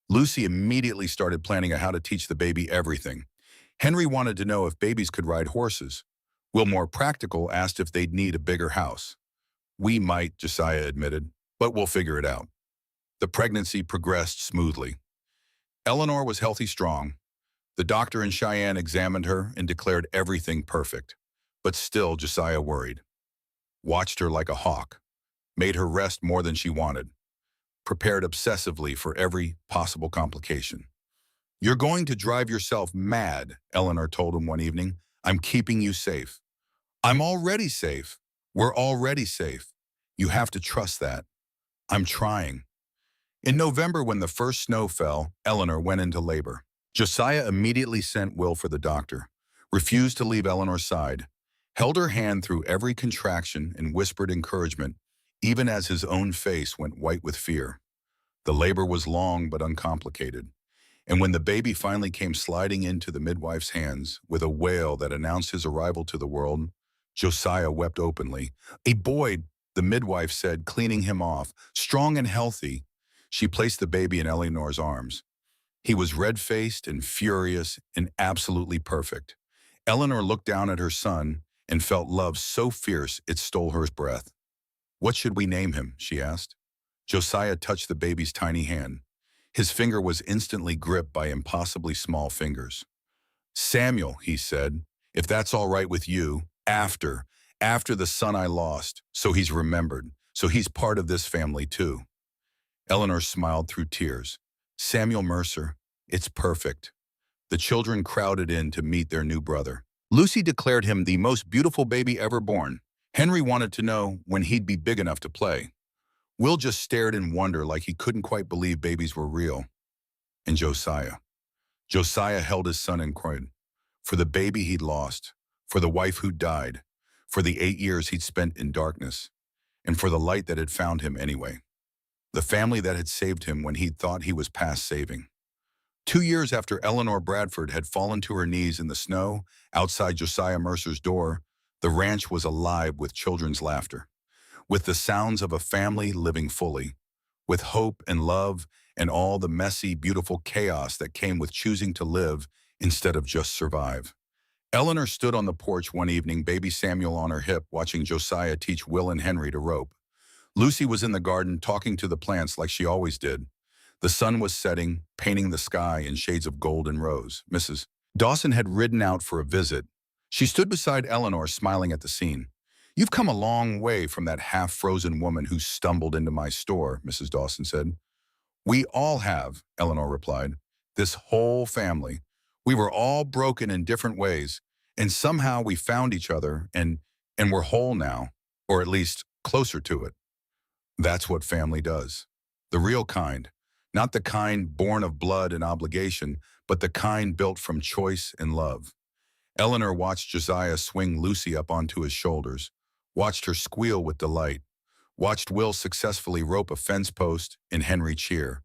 Lucy immediately started planning on how to teach the baby everything. Henry wanted to know if babies could ride horses. Will, more practical, asked if they'd need a bigger house. We might, Josiah admitted, but we'll figure it out. The pregnancy progressed smoothly. Eleanor was healthy strong. The doctor in Cheyenne examined her and declared everything perfect. But still, Josiah worried. Watched her like a hawk. Made her rest more than she wanted. Prepared obsessively for every possible complication. You're going to drive yourself mad, Eleanor told him one evening. I'm keeping you safe. I'm already safe. We're already safe. You have to trust that. I'm trying. In November, when the first snow fell, Eleanor went into labor. Josiah immediately sent Will for the doctor, refused to leave Eleanor's side, held her hand through every contraction and whispered encouragement, even as his own face went white with fear. The labor was long but uncomplicated, and when the baby finally came sliding into the midwife's hands with a wail that announced his arrival to the world, Josiah wept openly. A boy, the midwife said, cleaning him off, strong and healthy. She placed the baby in Eleanor's arms. He was red-faced and furious and absolutely perfect. Eleanor looked down at her son and felt love so fierce it stole her breath. What should we name him? She asked. Josiah touched the baby's tiny hand. His finger was instantly gripped by impossibly small fingers. Samuel, he said, if that's all right with you, after the son I lost, so he's remembered, so he's part of this family too. Eleanor smiled through tears. Samuel Mercer, it's perfect. The children crowded in to meet their new brother. Lucy declared him the most beautiful baby ever born. Henry wanted to know when he'd be big enough to play. Will just stared in wonder like he couldn't quite believe babies were real. And Josiah. Josiah held his son and cried. For the baby he'd lost, for the wife who'd died, for the 8 years he'd spent in darkness, and for the light that had found him anyway. The family that had saved him when he'd thought he was past saving. 2 years after Eleanor Bradford had fallen to her knees in the snow outside Josiah Mercer's door, the ranch was alive with children's laughter, with the sounds of a family living fully, with hope and love and all the messy, beautiful chaos that came with choosing to live instead of just survive. Eleanor stood on the porch one evening, baby Samuel on her hip, watching Josiah teach Will and Henry to rope. Lucy was in the garden talking to the plants like she always did. The sun was setting, painting the sky in shades of gold and rose. Mrs. Dawson had ridden out for a visit. She stood beside Eleanor, smiling at the scene. You've come a long way from that half-frozen woman who stumbled into my store, Mrs. Dawson said. We all have, Eleanor replied. This whole family. We were all broken in different ways, and somehow we found each other and we're whole now, or at least closer to it. That's what family does. The real kind. Not the kind born of blood and obligation, but the kind built from choice and love. Eleanor watched Josiah swing Lucy up onto his shoulders, watched her squeal with delight, watched Will successfully rope a fence post and Henry cheer,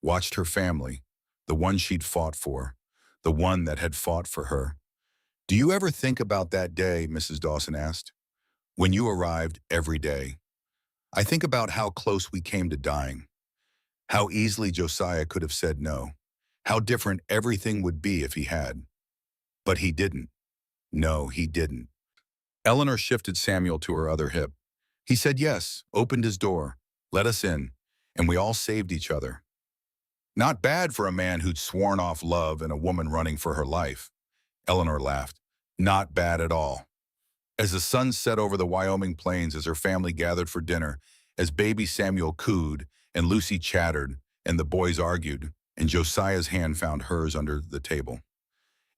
watched her family, the one she'd fought for, the one that had fought for her. Do you ever think about that day, Mrs. Dawson asked, when you arrived every day? I think about how close we came to dying, how easily Josiah could have said no, how different everything would be if he had. But he didn't. No, he didn't. Eleanor shifted Samuel to her other hip. He said yes, opened his door, let us in, and we all saved each other. Not bad for a man who'd sworn off love and a woman running for her life. Eleanor laughed. Not bad at all. As the sun set over the Wyoming plains, as her family gathered for dinner, as baby Samuel cooed and Lucy chattered and the boys argued, and Josiah's hand found hers under the table.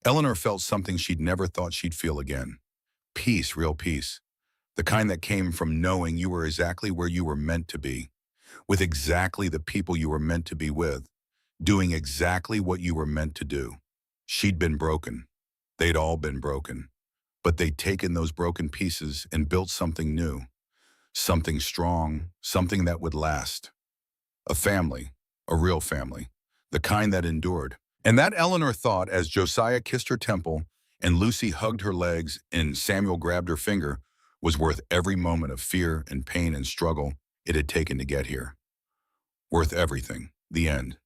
Eleanor felt something she'd never thought she'd feel again. Peace, real peace. The kind that came from knowing you were exactly where you were meant to be, with exactly the people you were meant to be with, doing exactly what you were meant to do. She'd been broken. They'd all been broken. But they'd taken those broken pieces and built something new, something strong, something that would last. A family, a real family, the kind that endured. And that Eleanor thought as Josiah kissed her temple and Lucy hugged her legs and Samuel grabbed her finger was worth every moment of fear and pain and struggle it had taken to get here. Worth everything. The end.